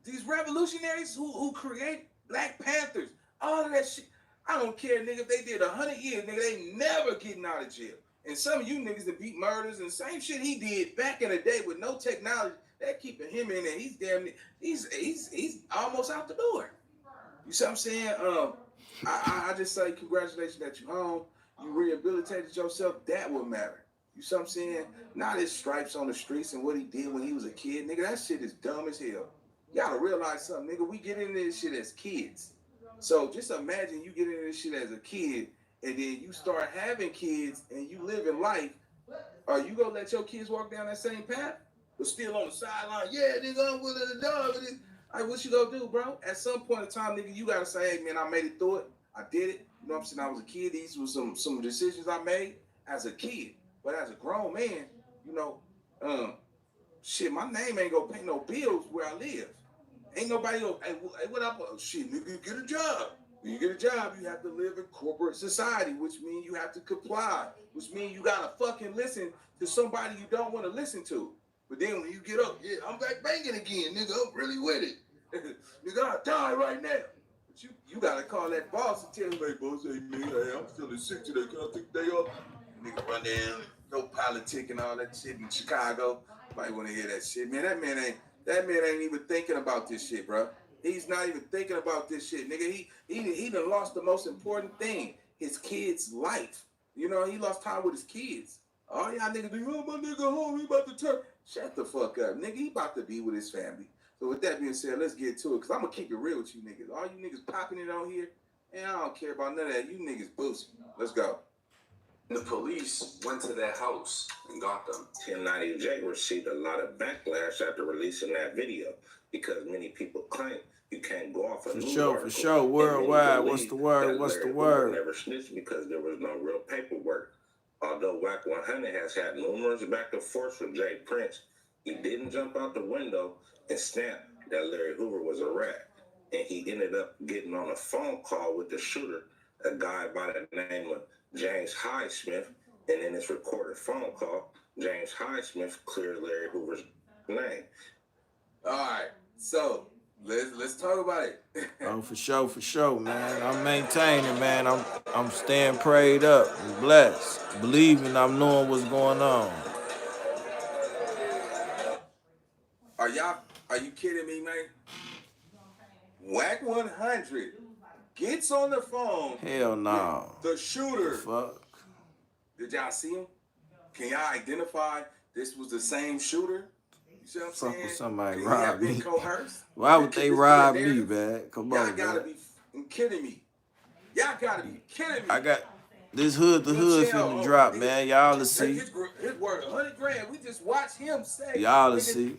These revolutionaries who create Black Panthers, all of that shit. I don't care, nigga, if they did 100 years, nigga, they never getting out of jail. And some of you niggas that beat murders and same shit he did back in the day with no technology, that keeping him in there. He's damn, he's almost out the door. You see what I'm saying? I just say congratulations that you home. You rehabilitated yourself. That would matter. You see what I'm saying? Not his stripes on the streets and what he did when he was a kid. Nigga, that shit is dumb as hell. You gotta realize something, nigga. We get into this shit as kids. So just imagine you get into this shit as a kid and then you start having kids and you live in life. Are you gonna let your kids walk down that same path? But still on the sideline, yeah, nigga, I'm willing to die for this. Like, what you gonna do, bro? At some point in time, nigga, you gotta say, hey, man, I made it through it. I did it. You know what I'm saying? I was a kid. These were some decisions I made as a kid. But as a grown man, you know, shit, my name ain't gonna pay no bills where I live. Ain't nobody gonna, hey, what up? Oh, shit, nigga, get a job. When you get a job, you have to live in corporate society, which means you have to comply, which means you gotta fucking listen to somebody you don't want to listen to. But then when you get up, yeah, I'm back banging again, nigga. I'm really with it. Nigga, I'll die right now. But you gotta call that boss and tell him, hey, boss, hey, man, hey, I'm feeling sick today. Can I take a day off? Nigga run down, go politic and all that shit in Chicago. Might want to hear that shit, man. That man ain't even thinking about this shit, bro. He's not even thinking about this shit, nigga. He done lost the most important thing, his kid's life. You know, he lost time with his kids. All y'all niggas do, oh, my nigga home, he about to turn. Shut the fuck up, nigga. He about to be with his family. So with that being said, let's get to it, because I'm going to keep it real with you niggas. All you niggas popping it on here, and I don't care about none of that. You niggas boosting. Let's go. The police went to their house and got them. 1090J received a lot of backlash after releasing that video because many people claim you can't go off a news article. For sure. Worldwide, what's the word? What's the word? Never snitched because there was no real paperwork. Although Wack 100 has had numerous back and forth with Jay Prince, he didn't jump out the window and snap that Larry Hoover was a rat. And he ended up getting on a phone call with the shooter, a guy by the name of James Highsmith, and in this recorded phone call, James Highsmith cleared Larry Hoover's name. All right, so let's talk about it. Oh, for sure, man. I'm maintaining, man. I'm staying prayed up and blessed, believing I'm knowing what's going on. Are you kidding me, man? Wack 100 gets on the phone. Hell no. The shooter. Fuck. Did y'all see him? Can y'all identify this was the same shooter? You see what I'm saying? Fuck with somebody Could rob me. coerced? Why would they rob me, man? Come on, Y'all gotta man. be kidding me. Y'all gotta be kidding me. I got this hood finna drop, man. Y'all will see. His word, 100 grand. We just watched him say. Y'all will see.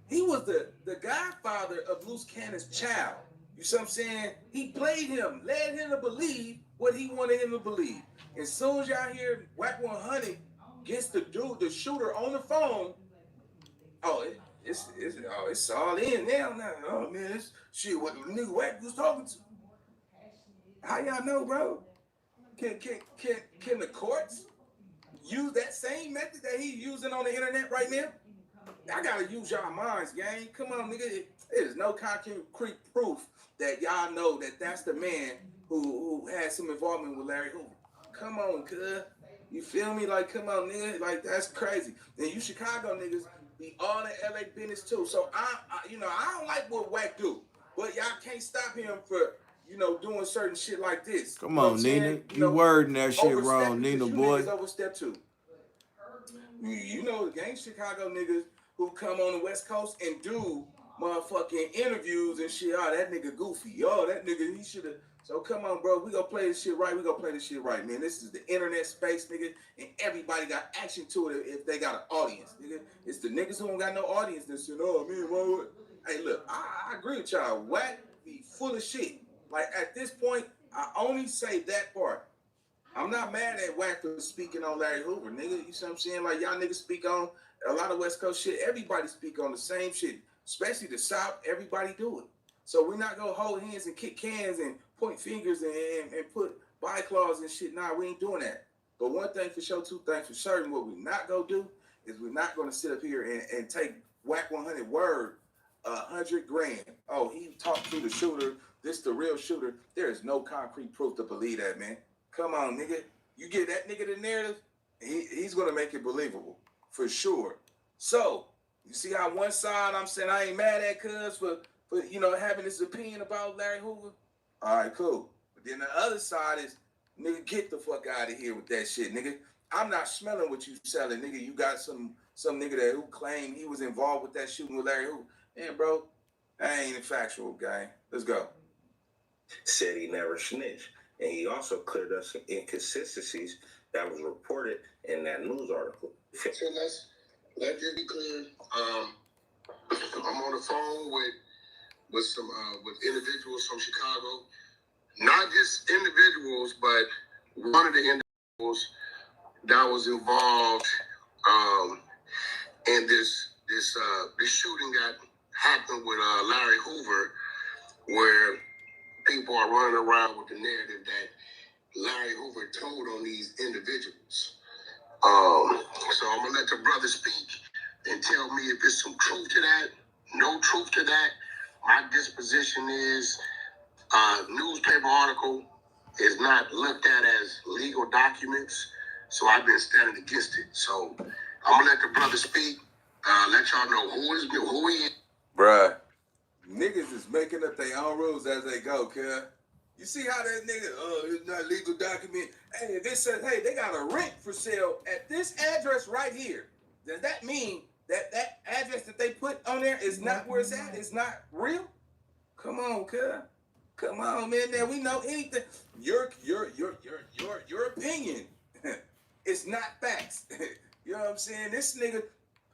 He was the godfather of Loose Cannon's child. You see what I'm saying? He played him, led him to believe what he wanted him to believe. As soon as y'all hear Wack 100 gets the shooter on the phone, it's all in now. Oh man, it's shit. What the nigga Wack was talking to? How y'all know, bro? Can the courts use that same method that he's using on the internet right now? I gotta use y'all minds, gang. Come on, nigga. There's no concrete proof that y'all know that that's the man who had some involvement with Larry Hoover. Come on, cuz. You feel me? Like, come on, nigga. Like, that's crazy. And you Chicago niggas be all in LA business too. So I don't like what Wack do, but y'all can't stop him for doing certain shit like this. Come on, Nina. You wording that shit wrong, Nina boy. Overstep too. You know the gang Chicago niggas who come on the West Coast and do motherfucking interviews and shit. Oh, that nigga goofy. Oh, that nigga, he should have. So come on, bro. We gonna play this shit right. We gonna play this shit right, man. This is the internet space, nigga, and everybody got action to it if they got an audience, nigga. It's the niggas who don't got no audience that shit. Oh, man, what? Hey, look, I agree with y'all. Wack be full of shit. Like, at this point, I only say that part. I'm not mad at Wack for speaking on Larry Hoover, nigga. You see what I'm saying? Like, y'all niggas speak on a lot of West Coast shit. Everybody speak on the same shit, especially the South. Everybody do it. So we're not gonna hold hands and kick cans and point fingers and put byclaws and shit. Nah, we ain't doing that. But one thing for sure, two things for certain, what we not gonna do is we're not gonna sit up here and take Wack 100 word, 100 grand. Oh, he talked to the shooter. This the real shooter. There is no concrete proof to believe that, man. Come on, nigga. You get that nigga the narrative, he's gonna make it believable for sure. So you see how one side I'm saying I ain't mad at cuz for having this opinion about Larry Hoover. All right, cool. But then the other side is, nigga, get the fuck out of here with that shit, nigga. I'm not smelling what you selling, nigga. You got some nigga that who claimed he was involved with that shooting with Larry Hoover. Man, bro, that ain't a factual, gang. Let's go. Said he never snitched. And he also cleared up some inconsistencies that was reported in that news article. So let this be clear. I'm on the phone with some individuals from Chicago. Not just individuals, but one of the individuals that was involved in this shooting that happened with Larry Hoover, where people are running around with the narrative that Larry Hoover told on these individuals. So I'm gonna let the brother speak and tell me if there's some truth to that, no truth to that. My disposition is newspaper article is not looked at as legal documents, so I've been standing against it. So I'm gonna let the brother speak, let y'all know who he is. Bruh, niggas is making up their own rules as they go, cuz. You see how that nigga, it's not legal document. Hey, this says, hey, they got a rent for sale at this address right here. Does that mean that address that they put on there is not where it's at? It's not real? Come on, cuz. Come on, man. Now we know anything. Your opinion. It's not facts. You know what I'm saying? This nigga,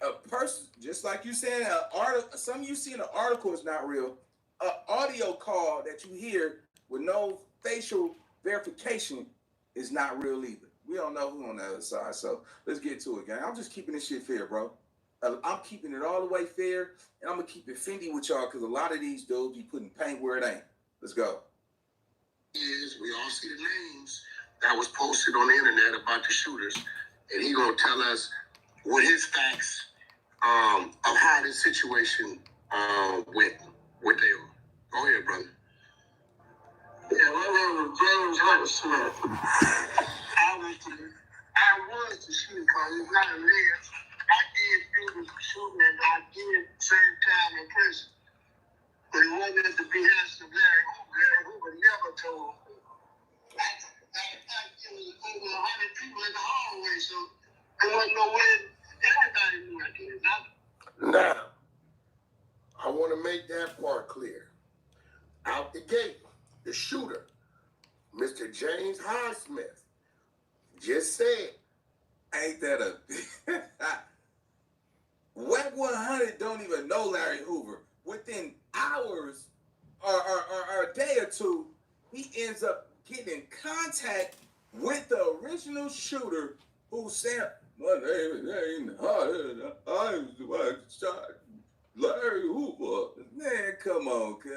a person, just like you said, an article. Some of you see in an article is not real. An audio call that you hear with no facial verification is not real either. We don't know who on the other side. So let's get to it, gang. I'm just keeping this shit fair, bro. I'm keeping it all the way fair, and I'm gonna keep it Fendi with y'all because a lot of these dudes be putting paint where it ain't. Let's go. We all see the names that was posted on the internet about the shooters, and he gonna tell us with his facts of how this situation went there. Go ahead, brother. Yeah, my name is James Hunter-Smith. I was the shooter because it's not a live. I did do the shooting and I did serve time in prison. But it wasn't at the behest of Larry Hoover. Larry Hoover never told me. It was over 100 people in the hallway, so there wasn't no way everybody knew I did it. Now, I want to make that part clear. Out the gate, the shooter, Mr. James Highsmith, just said, Ain't that a... Wack 100 don't even know Larry Hoover. Within hours or a day or two, he ends up getting in contact with the original shooter who said, my name is Hunter. I was the one who shot Larry Hoover. Man, come on, cuz.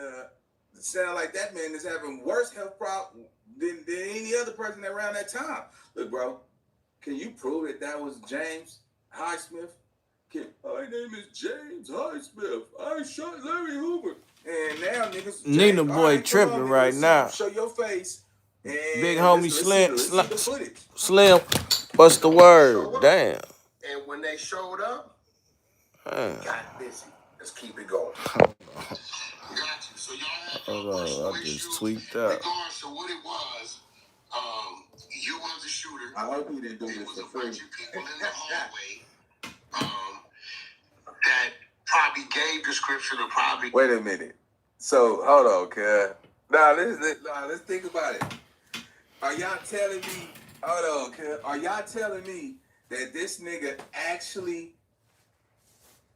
It sounds like that man is having worse health problems than any other person around that time. Look, bro, can you prove that was James Highsmith? My name is James Highsmith. I shot Larry Hoover. And now niggas... Nina boy tripping right now. Show your face. And Big homie Slim. let's see the footage. Slim, what's the word? Damn. And when they showed up, got busy. Let's keep it going. Hold on, I just tweaked out. Regardless of what it was, you was the shooter. I hope you didn't do this for free. There was a bunch of people in the hallway that probably gave description or probably... Wait a minute. So, hold on, cuz. Now, let's think about it. Are y'all telling me... Hold on, cuz. Are y'all telling me that this nigga actually...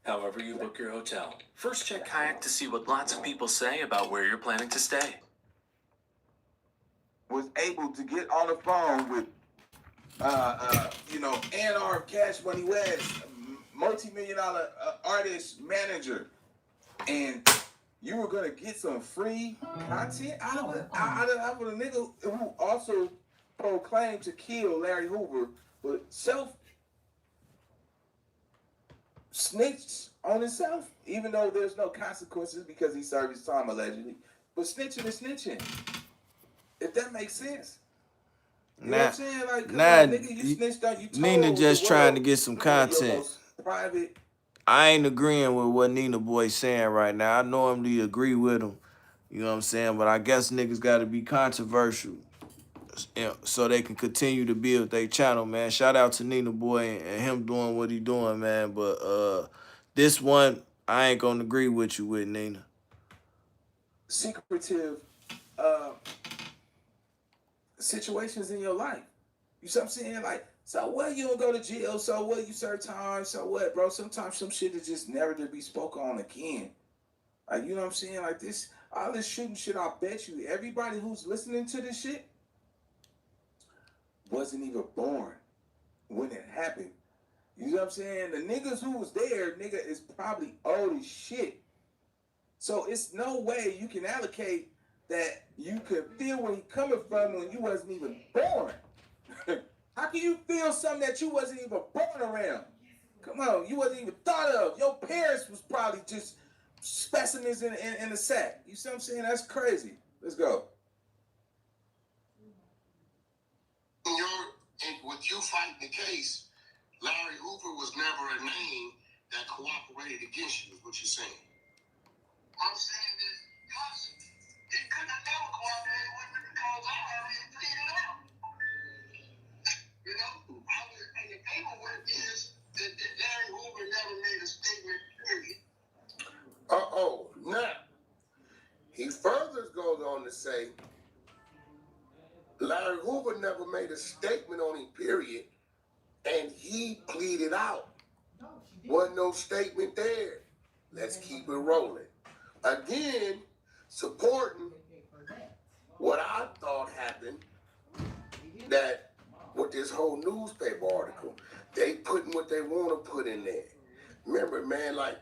However you book your hotel, first check Kayak to see what lots of people say about where you're planning to stay. Was able to get on the phone with, A&R Cash Money West, multi-million-dollar artist manager, and you were gonna get some free content out of a nigga who also proclaimed to kill Larry Hoover, but snitched on himself, even though there's no consequences because he served his time allegedly. But snitching is snitching. If that makes sense. You know what I'm saying? Like, come on, nigga, you snitched on, you told Nina just the trying world to get some your content. most private. I ain't agreeing with what Nina boy saying right now. I normally agree with him. You know what I'm saying? But I guess niggas got to be controversial so they can continue to build their channel, man. Shout out to Nina boy and him doing what he doing, man. But this one, I ain't going to agree with you with, Nina. Secretive situations in your life. You see what I'm saying? Like, so what, you don't go to jail? So what, you serve time? So what, bro? Sometimes some shit is just never to be spoken on again. Like, you know what I'm saying? Like this, all this shooting shit, I bet you everybody who's listening to this shit wasn't even born when it happened. You know what I'm saying? The niggas who was there, nigga, is probably old as shit. So it's no way you can allocate that you could feel where he coming from when you wasn't even born. How can you feel something that you wasn't even born around? Come on, you wasn't even thought of. Your parents was probably just specimens in the sack. You see what I'm saying? That's crazy. Let's go. With you fighting the case, Larry Hoover was never a name that cooperated against you, is what you're saying. I'm saying this because he could have never cooperated with me because I already figured it out. You know, and the paperwork is that Larry Hoover never made a statement, period. Now, he further goes on to say, Larry Hoover never made a statement on him, period, and he pleaded out. Wasn't no statement there. Let's keep it rolling. Again, supporting what I thought happened, that with this whole newspaper article, they putting what they want to put in there. Remember, man, like,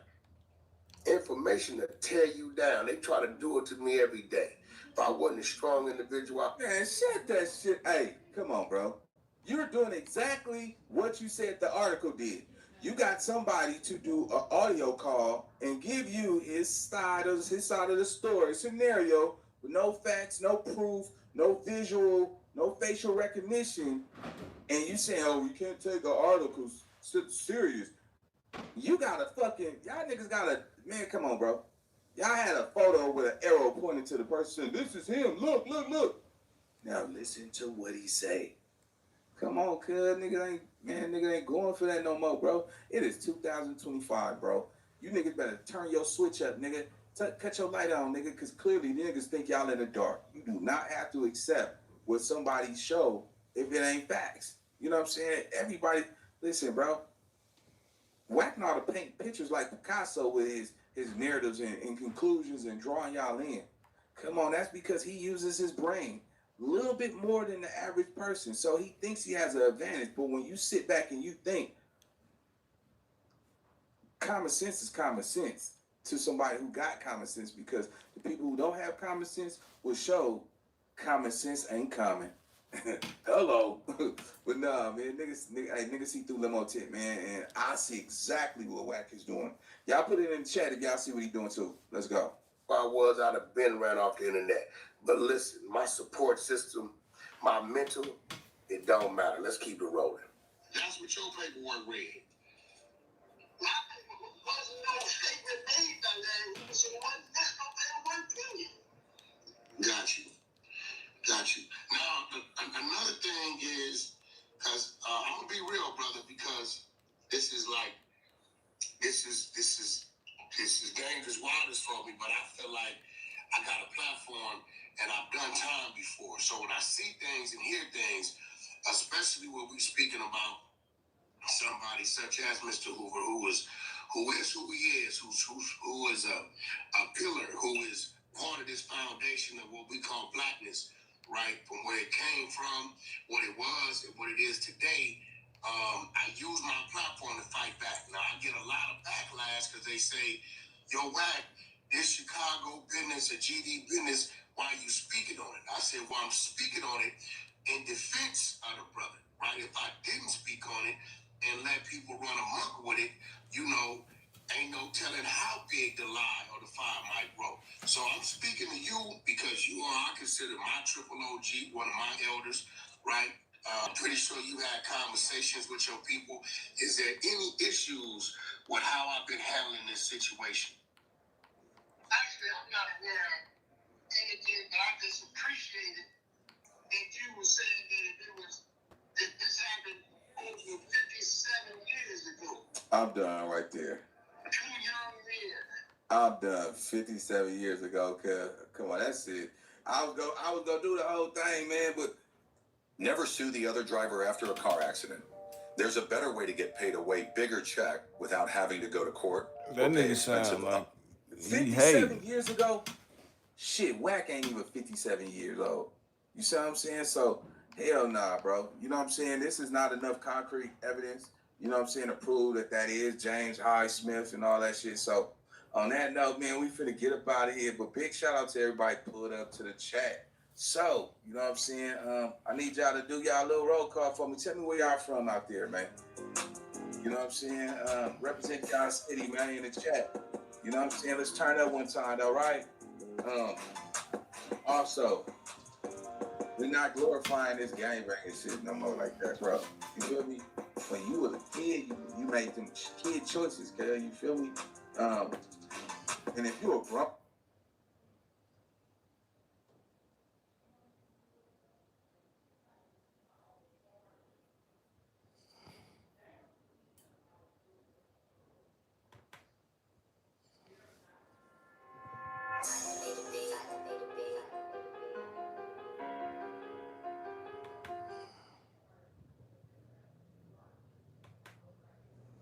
information to tear you down. They try to do it to me every day. If I wasn't a strong individual, man, shut that shit. Hey, come on, bro. You're doing exactly what you said the article did. You got somebody to do an audio call and give you his side of the story, scenario, with no facts, no proof, no visual, no facial recognition, and you saying, oh, we can't take an article serious. You gotta y'all niggas gotta, man, come on, bro. Y'all had a photo with an arrow pointing to the person. This is him. Look, look, look. Now listen to what he say. Come on, cuz, nigga ain't going for that no more, bro. It is 2025, bro. You niggas better turn your switch up, nigga. Cut your light on, nigga, because clearly niggas think y'all in the dark. You do not have to accept what somebody show if it ain't facts. You know what I'm saying? Everybody, listen, bro. Wack know how to paint pictures like Picasso with his narratives and conclusions and drawing y'all in. Come on, that's because he uses his brain a little bit more than the average person. So he thinks he has an advantage. But when you sit back and you think, common sense is common sense to somebody who got common sense, because the people who don't have common sense will show common sense ain't common. Hello. But nah, man, niggas see through limo tip, man, and I see exactly what Wack is doing. Y'all put it in the chat if y'all see what he's doing too. Let's go. If I was, I'd have been ran off the internet. But listen, my support system, my mental, it don't matter. Let's keep it rolling. That's what your paperwork read. My paperwork wasn't no statement made by Larry Hoover, so that's no paperwork period. Got you. Now, another thing is, because I'm going to be real, brother, because this is dangerous waters for me, but I feel like I got a platform and I've done time before. So when I see things and hear things, especially when we're speaking about somebody such as Mr. Hoover, who is who he is, who is a pillar, who is part of this foundation of what we call blackness, right? From where it came from, what it was, and what it is today. I use my platform to fight back. Now, I get a lot of backlash because they say, yo, Wack, this Chicago business, a GD business, why are you speaking on it? I said, well, I'm speaking on it in defense of the brother, right? If I didn't speak on it and let people run amok with it, you know, ain't no telling how big the lie or the fire might grow. So I'm speaking to you because you are, I consider my triple OG, one of my elders, right? I'm pretty sure you had conversations with your people. Is there any issues with how I've been handling this situation? Actually, I'm not aware of anything, but I just appreciated that you were saying that this happened over 57 years ago. I'm done right there. 2 young men. I'm done 57 years ago, cuz. Come on, that's it. I was gonna do the whole thing, man, but never sue the other driver after a car accident. There's a better way to get paid a way bigger check without having to go to court. That nigga sound like 57 years ago? Shit, Wack ain't even 57 years old. You see what I'm saying? So, hell nah, bro. You know what I'm saying? This is not enough concrete evidence, you know what I'm saying, to prove that is James Highsmith and all that shit. So, on that note, man, we finna get up out of here. But big shout out to everybody pulled up to the chat. So, you know what I'm saying? I need y'all to do y'all little roll call for me. Tell me where y'all from out there, man. You know what I'm saying? Represent y'all city, man, in the chat. You know what I'm saying? Let's turn up one time, though, right? Also, we're not glorifying this gangbanging shit no more like that, bro. You feel me? When you was a kid, you made them kid choices, cuz. You feel me? And if you're a grown...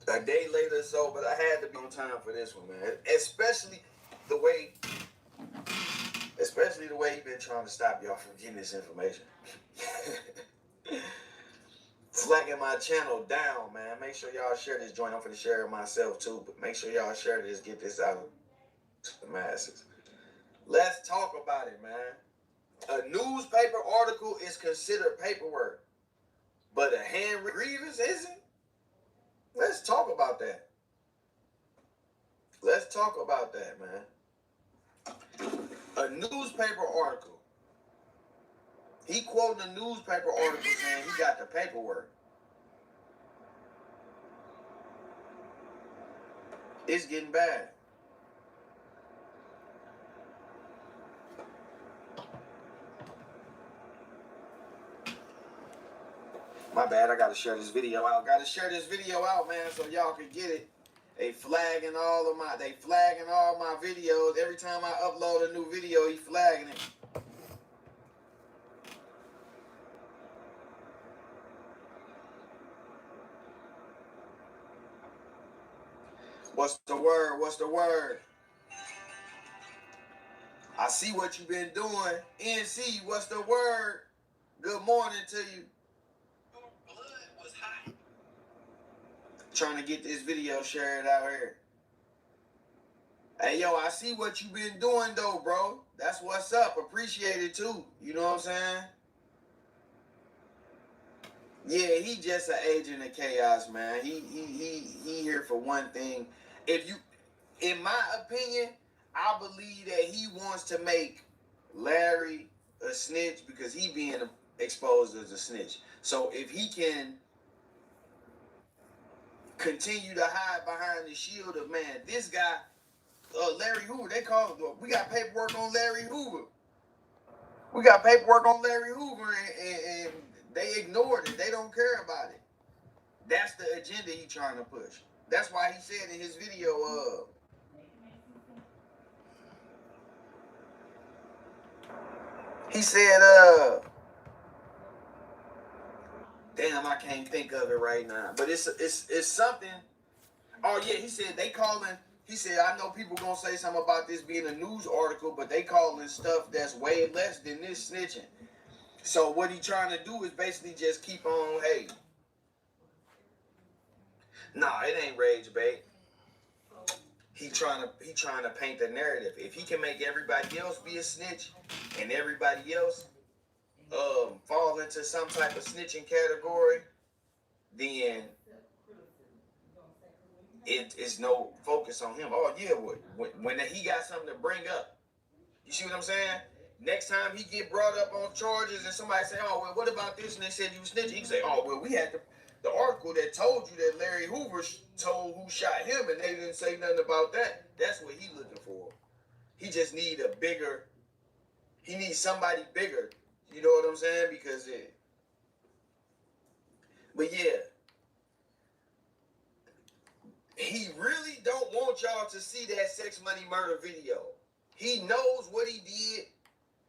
A day later, so, but I had to be on time for this one, man. Especially the way he been trying to stop y'all from getting this information. Flagging my channel down, man. Make sure y'all share this joint. I'm finna share it myself too, but make sure y'all share this, get this out to the masses. Let's talk about it, man. A newspaper article is considered paperwork, but a handwritten grievance isn't? Let's talk about that. Let's talk about that, man. A newspaper article. He quoting a newspaper article saying he got the paperwork. It's getting bad. My bad, I gotta share this video out. Gotta share this video out, man, so y'all can get it. They flagging all my videos. Every time I upload a new video, he flagging it. What's the word? What's the word? I see what you've been doing. NC, what's the word? Good morning to you. Trying to get this video shared out here. Hey, yo, I see what you've been doing, though, bro. That's what's up. Appreciate it, too. You know what I'm saying? Yeah, he just an agent of chaos, man. He here for one thing. In my opinion, I believe that he wants to make Larry a snitch because he being exposed as a snitch. So if he can continue to hide behind the shield of, man, this guy, Larry Hoover, we got paperwork on Larry Hoover. We got paperwork on Larry Hoover, and they ignored it. They don't care about it. That's the agenda he's trying to push. That's why he said in his video, he said, damn, I can't think of it right now. But it's something. Oh yeah, he said they calling. He said, I know people gonna say something about this being a news article, but they calling stuff that's way less than this snitching. So what he trying to do is basically just keep on, hey. Nah, it ain't rage bait. He trying to paint the narrative. If he can make everybody else be a snitch and everybody else fall into some type of snitching category, then it's no focus on him. Oh yeah, when he got something to bring up, you see what I'm saying? Next time he get brought up on charges and somebody say, oh well, what about this? And they said you snitching. He can say, oh well, we had the article that told you that Larry Hoover told who shot him, and they didn't say nothing about that. That's what he looking for. He just need he needs somebody bigger. You know what I'm saying? Because but yeah, he really don't want y'all to see that sex, money, murder video. He knows what he did.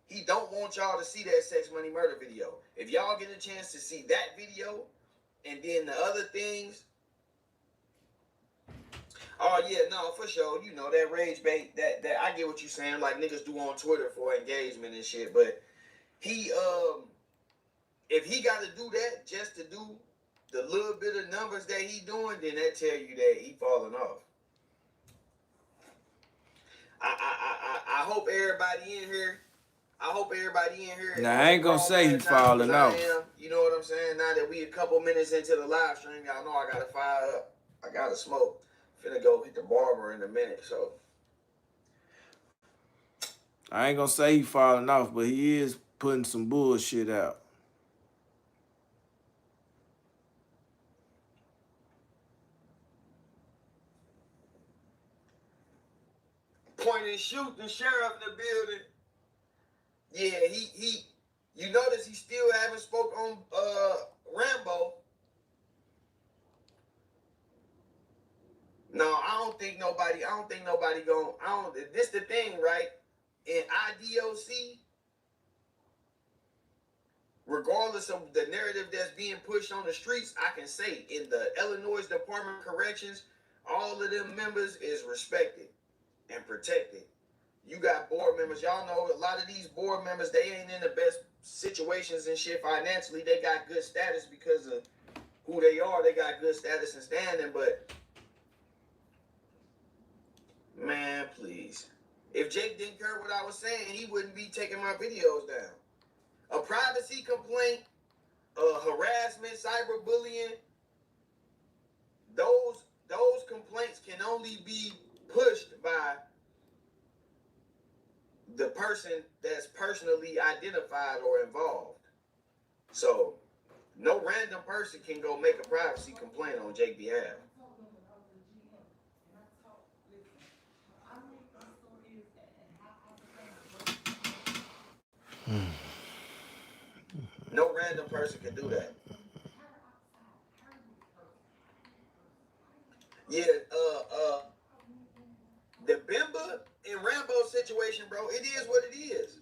He don't want y'all to see that sex, money, murder video. If y'all get a chance to see that video and then the other things, oh yeah, no, for sure. You know, that rage bait, that I get what you're saying, like niggas do on Twitter for engagement and shit, but he if he gotta do that just to do the little bit of numbers that he doing, then that tell you that he falling off. I hope everybody in here. Now I ain't gonna say he falling off. You know what I'm saying? Now that we a couple minutes into the live stream, y'all know I gotta fire up. I gotta smoke. Finna go hit the barber in a minute, so. I ain't gonna say he falling off, but he is putting some bullshit out. Point and shoot, the sheriff in the building. Yeah, he you notice he still haven't spoke on Rambo. No, I don't think nobody gonna, this the thing, right? In IDOC, regardless of the narrative that's being pushed on the streets, I can say in the Illinois Department of Corrections, all of them members is respected and protected. You got board members. Y'all know a lot of these board members, they ain't in the best situations and shit financially. They got good status because of who they are. They got good status and standing, but man, please. If Jake didn't care what I was saying, he wouldn't be taking my videos down. A privacy complaint, harassment, cyberbullying, those complaints can only be pushed by the person that's personally identified or involved. So no random person can go make a privacy complaint on Jake's behalf. No random person can do that. Yeah, the Bimba and Rambo situation, bro, it is what it is.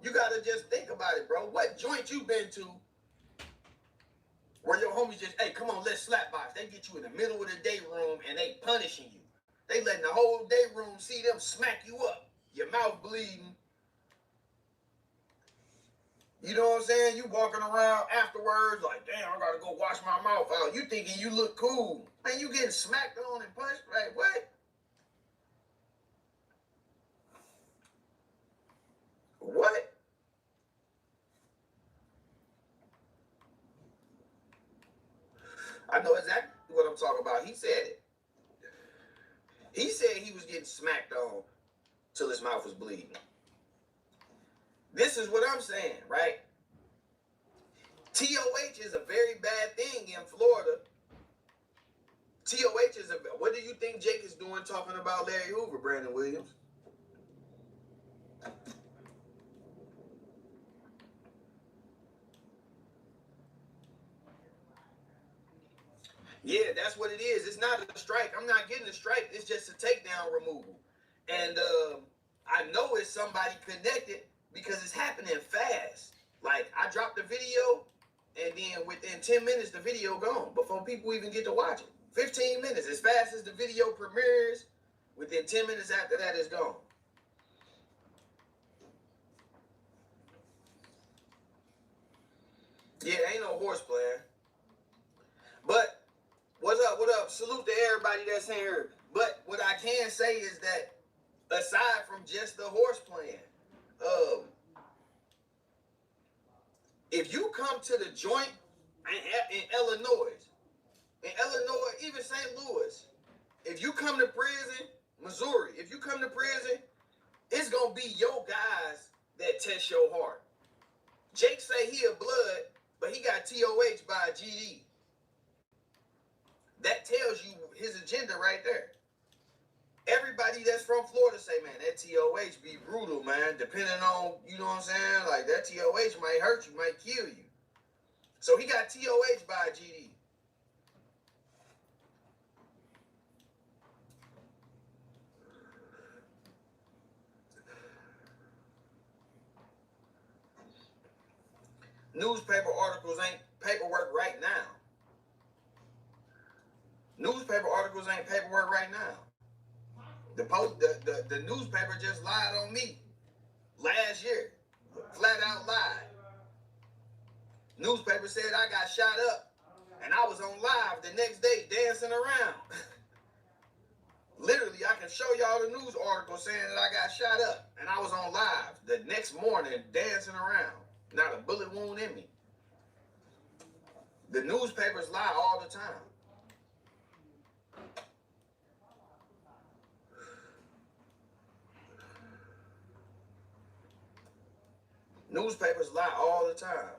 You gotta just think about it, bro. What joint you been to where your homies just, hey, come on, let's slap box. They get you in the middle of the day room and they punishing you. They letting the whole day room see them smack you up. Your mouth bleeding. You know what I'm saying? You walking around afterwards like, damn, I gotta go wash my mouth out. You thinking you look cool. Man, you getting smacked on and punched? Like, what? What? I know exactly what I'm talking about. He said it. He said he was getting smacked on till his mouth was bleeding. This is what I'm saying, right? TOH is a very bad thing in Florida. TOH is a... What do you think Jake is doing talking about Larry Hoover, Brandon Williams? Yeah, that's what it is. It's not a strike. I'm not getting a strike. It's just a takedown removal. And I know it's somebody connected because it's happening fast. Like, I dropped the video, and then within 10 minutes, the video gone before people even get to watch it. 15 minutes. As fast as the video premieres, within 10 minutes after that, it's gone. Yeah, ain't no horse playing. But, what's up? What up? Salute to everybody that's here. But what I can say is that, aside from just the horse playing, if you come to the joint in Illinois, even St. Louis, if you come to prison, Missouri, if you come to prison, it's going to be your guys that test your heart. Jake say he a blood, but he got TOH by a GD. That tells you his agenda right there. Everybody that's from Florida say, man, that TOH be brutal, man. Depending on, you know what I'm saying? Like, that TOH might hurt you, might kill you. So he got TOH by a GD. Newspaper articles ain't paperwork right now. Newspaper articles ain't paperwork right now. The newspaper just lied on me last year. Flat out lied. Newspaper said I got shot up and I was on live the next day dancing around. Literally, I can show y'all the news article saying that I got shot up and I was on live the next morning dancing around. Not a bullet wound in me. The newspapers lie all the time. Newspapers lie all the time.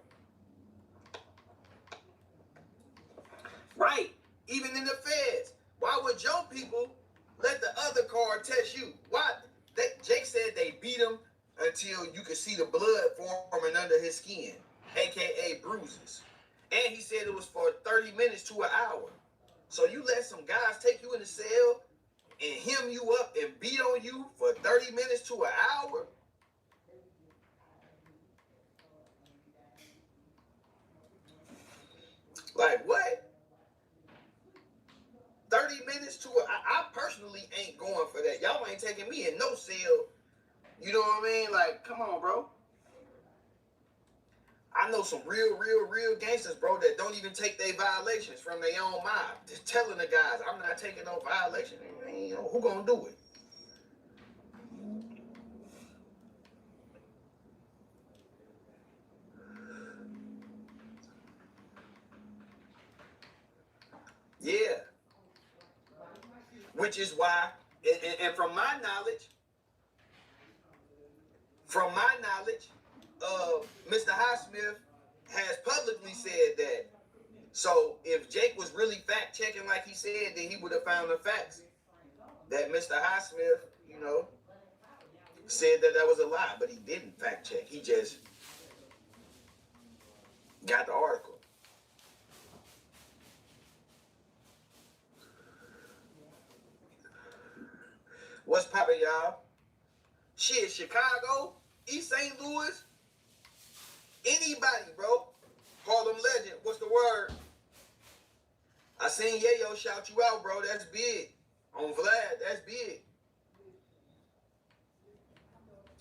Right. Even in the feds. Why would your people let the other card test you? Why? Jake said they beat him until you could see the blood forming under his skin, a.k.a. bruises. And he said it was for 30 minutes to an hour. So you let some guys take you in the cell and hem you up and beat on you for 30 minutes to an hour? Like, what? 30 minutes to I personally ain't going for that. Y'all ain't taking me in no cell. You know what I mean? Like, come on, bro. I know some real gangsters, bro, that don't even take their violations from their own mob. Just telling the guys, I'm not taking no violation. You know, who gonna do it? Yeah. which is why, and from my knowledge, Mr. Highsmith has publicly said that. So if Jake was really fact checking like he said, then he would have found the facts that Mr. Highsmith, you know, said that was a lie, but he didn't fact check. He just got the article. What's poppin', y'all? Shit, Chicago, East St. Louis, anybody, bro. Harlem legend, what's the word? I seen Yayo shout you out, bro. That's big. On Vlad, that's big.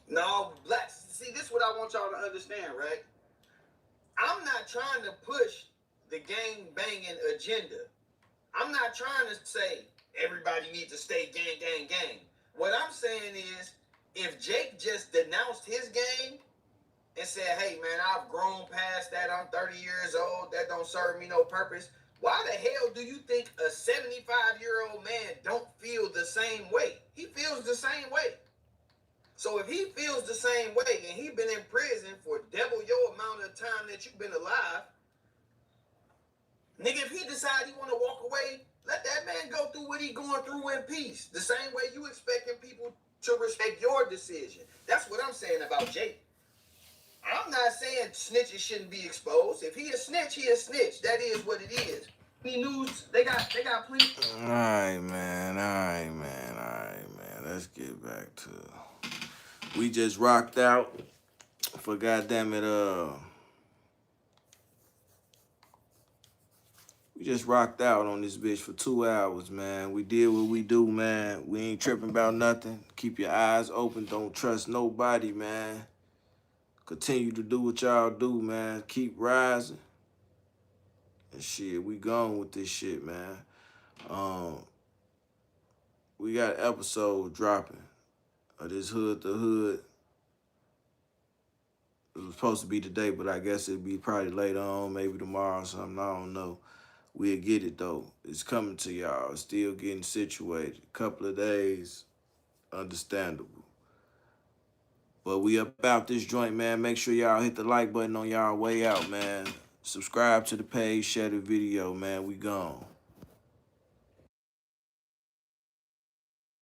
No, blacks. See, this is what I want y'all to understand, right? I'm not trying to push the gang banging agenda. I'm not trying to say everybody needs to stay gang, gang, gang. What I'm saying is, if Jake just denounced his gang and said, hey, man, I've grown past that. I'm 30 years old. That don't serve me no purpose. Why the hell do you think a 75-year-old man don't feel the same way? He feels the same way. So if he feels the same way and he been in prison for double your amount of time that you've been alive, nigga, if he decide he want to walk away, let that man go through what he going through in peace. The same way you expecting people to respect your decision. That's what I'm saying about Jake. I'm not saying snitches shouldn't be exposed. If he a snitch, he a snitch. That is what it is. News, they got plenty. All right, man. Let's get back to we just rocked out for goddamn it. We just rocked out on this bitch for 2 hours, man. We did what we do, man. We ain't tripping about nothing. Keep your eyes open. Don't trust nobody, man. Continue to do what y'all do, man. Keep rising. And shit, we gone with this shit, man. We got an episode dropping of this Hood to Hood. It was supposed to be today, but I guess it'd be probably later on, maybe tomorrow or something. I don't know. We'll get it, though. It's coming to y'all. Still getting situated. A couple of days, understandable. But we up out this joint, man. Make sure y'all hit the like button on y'all way out, man. Subscribe to the page, share the video, man. We gone.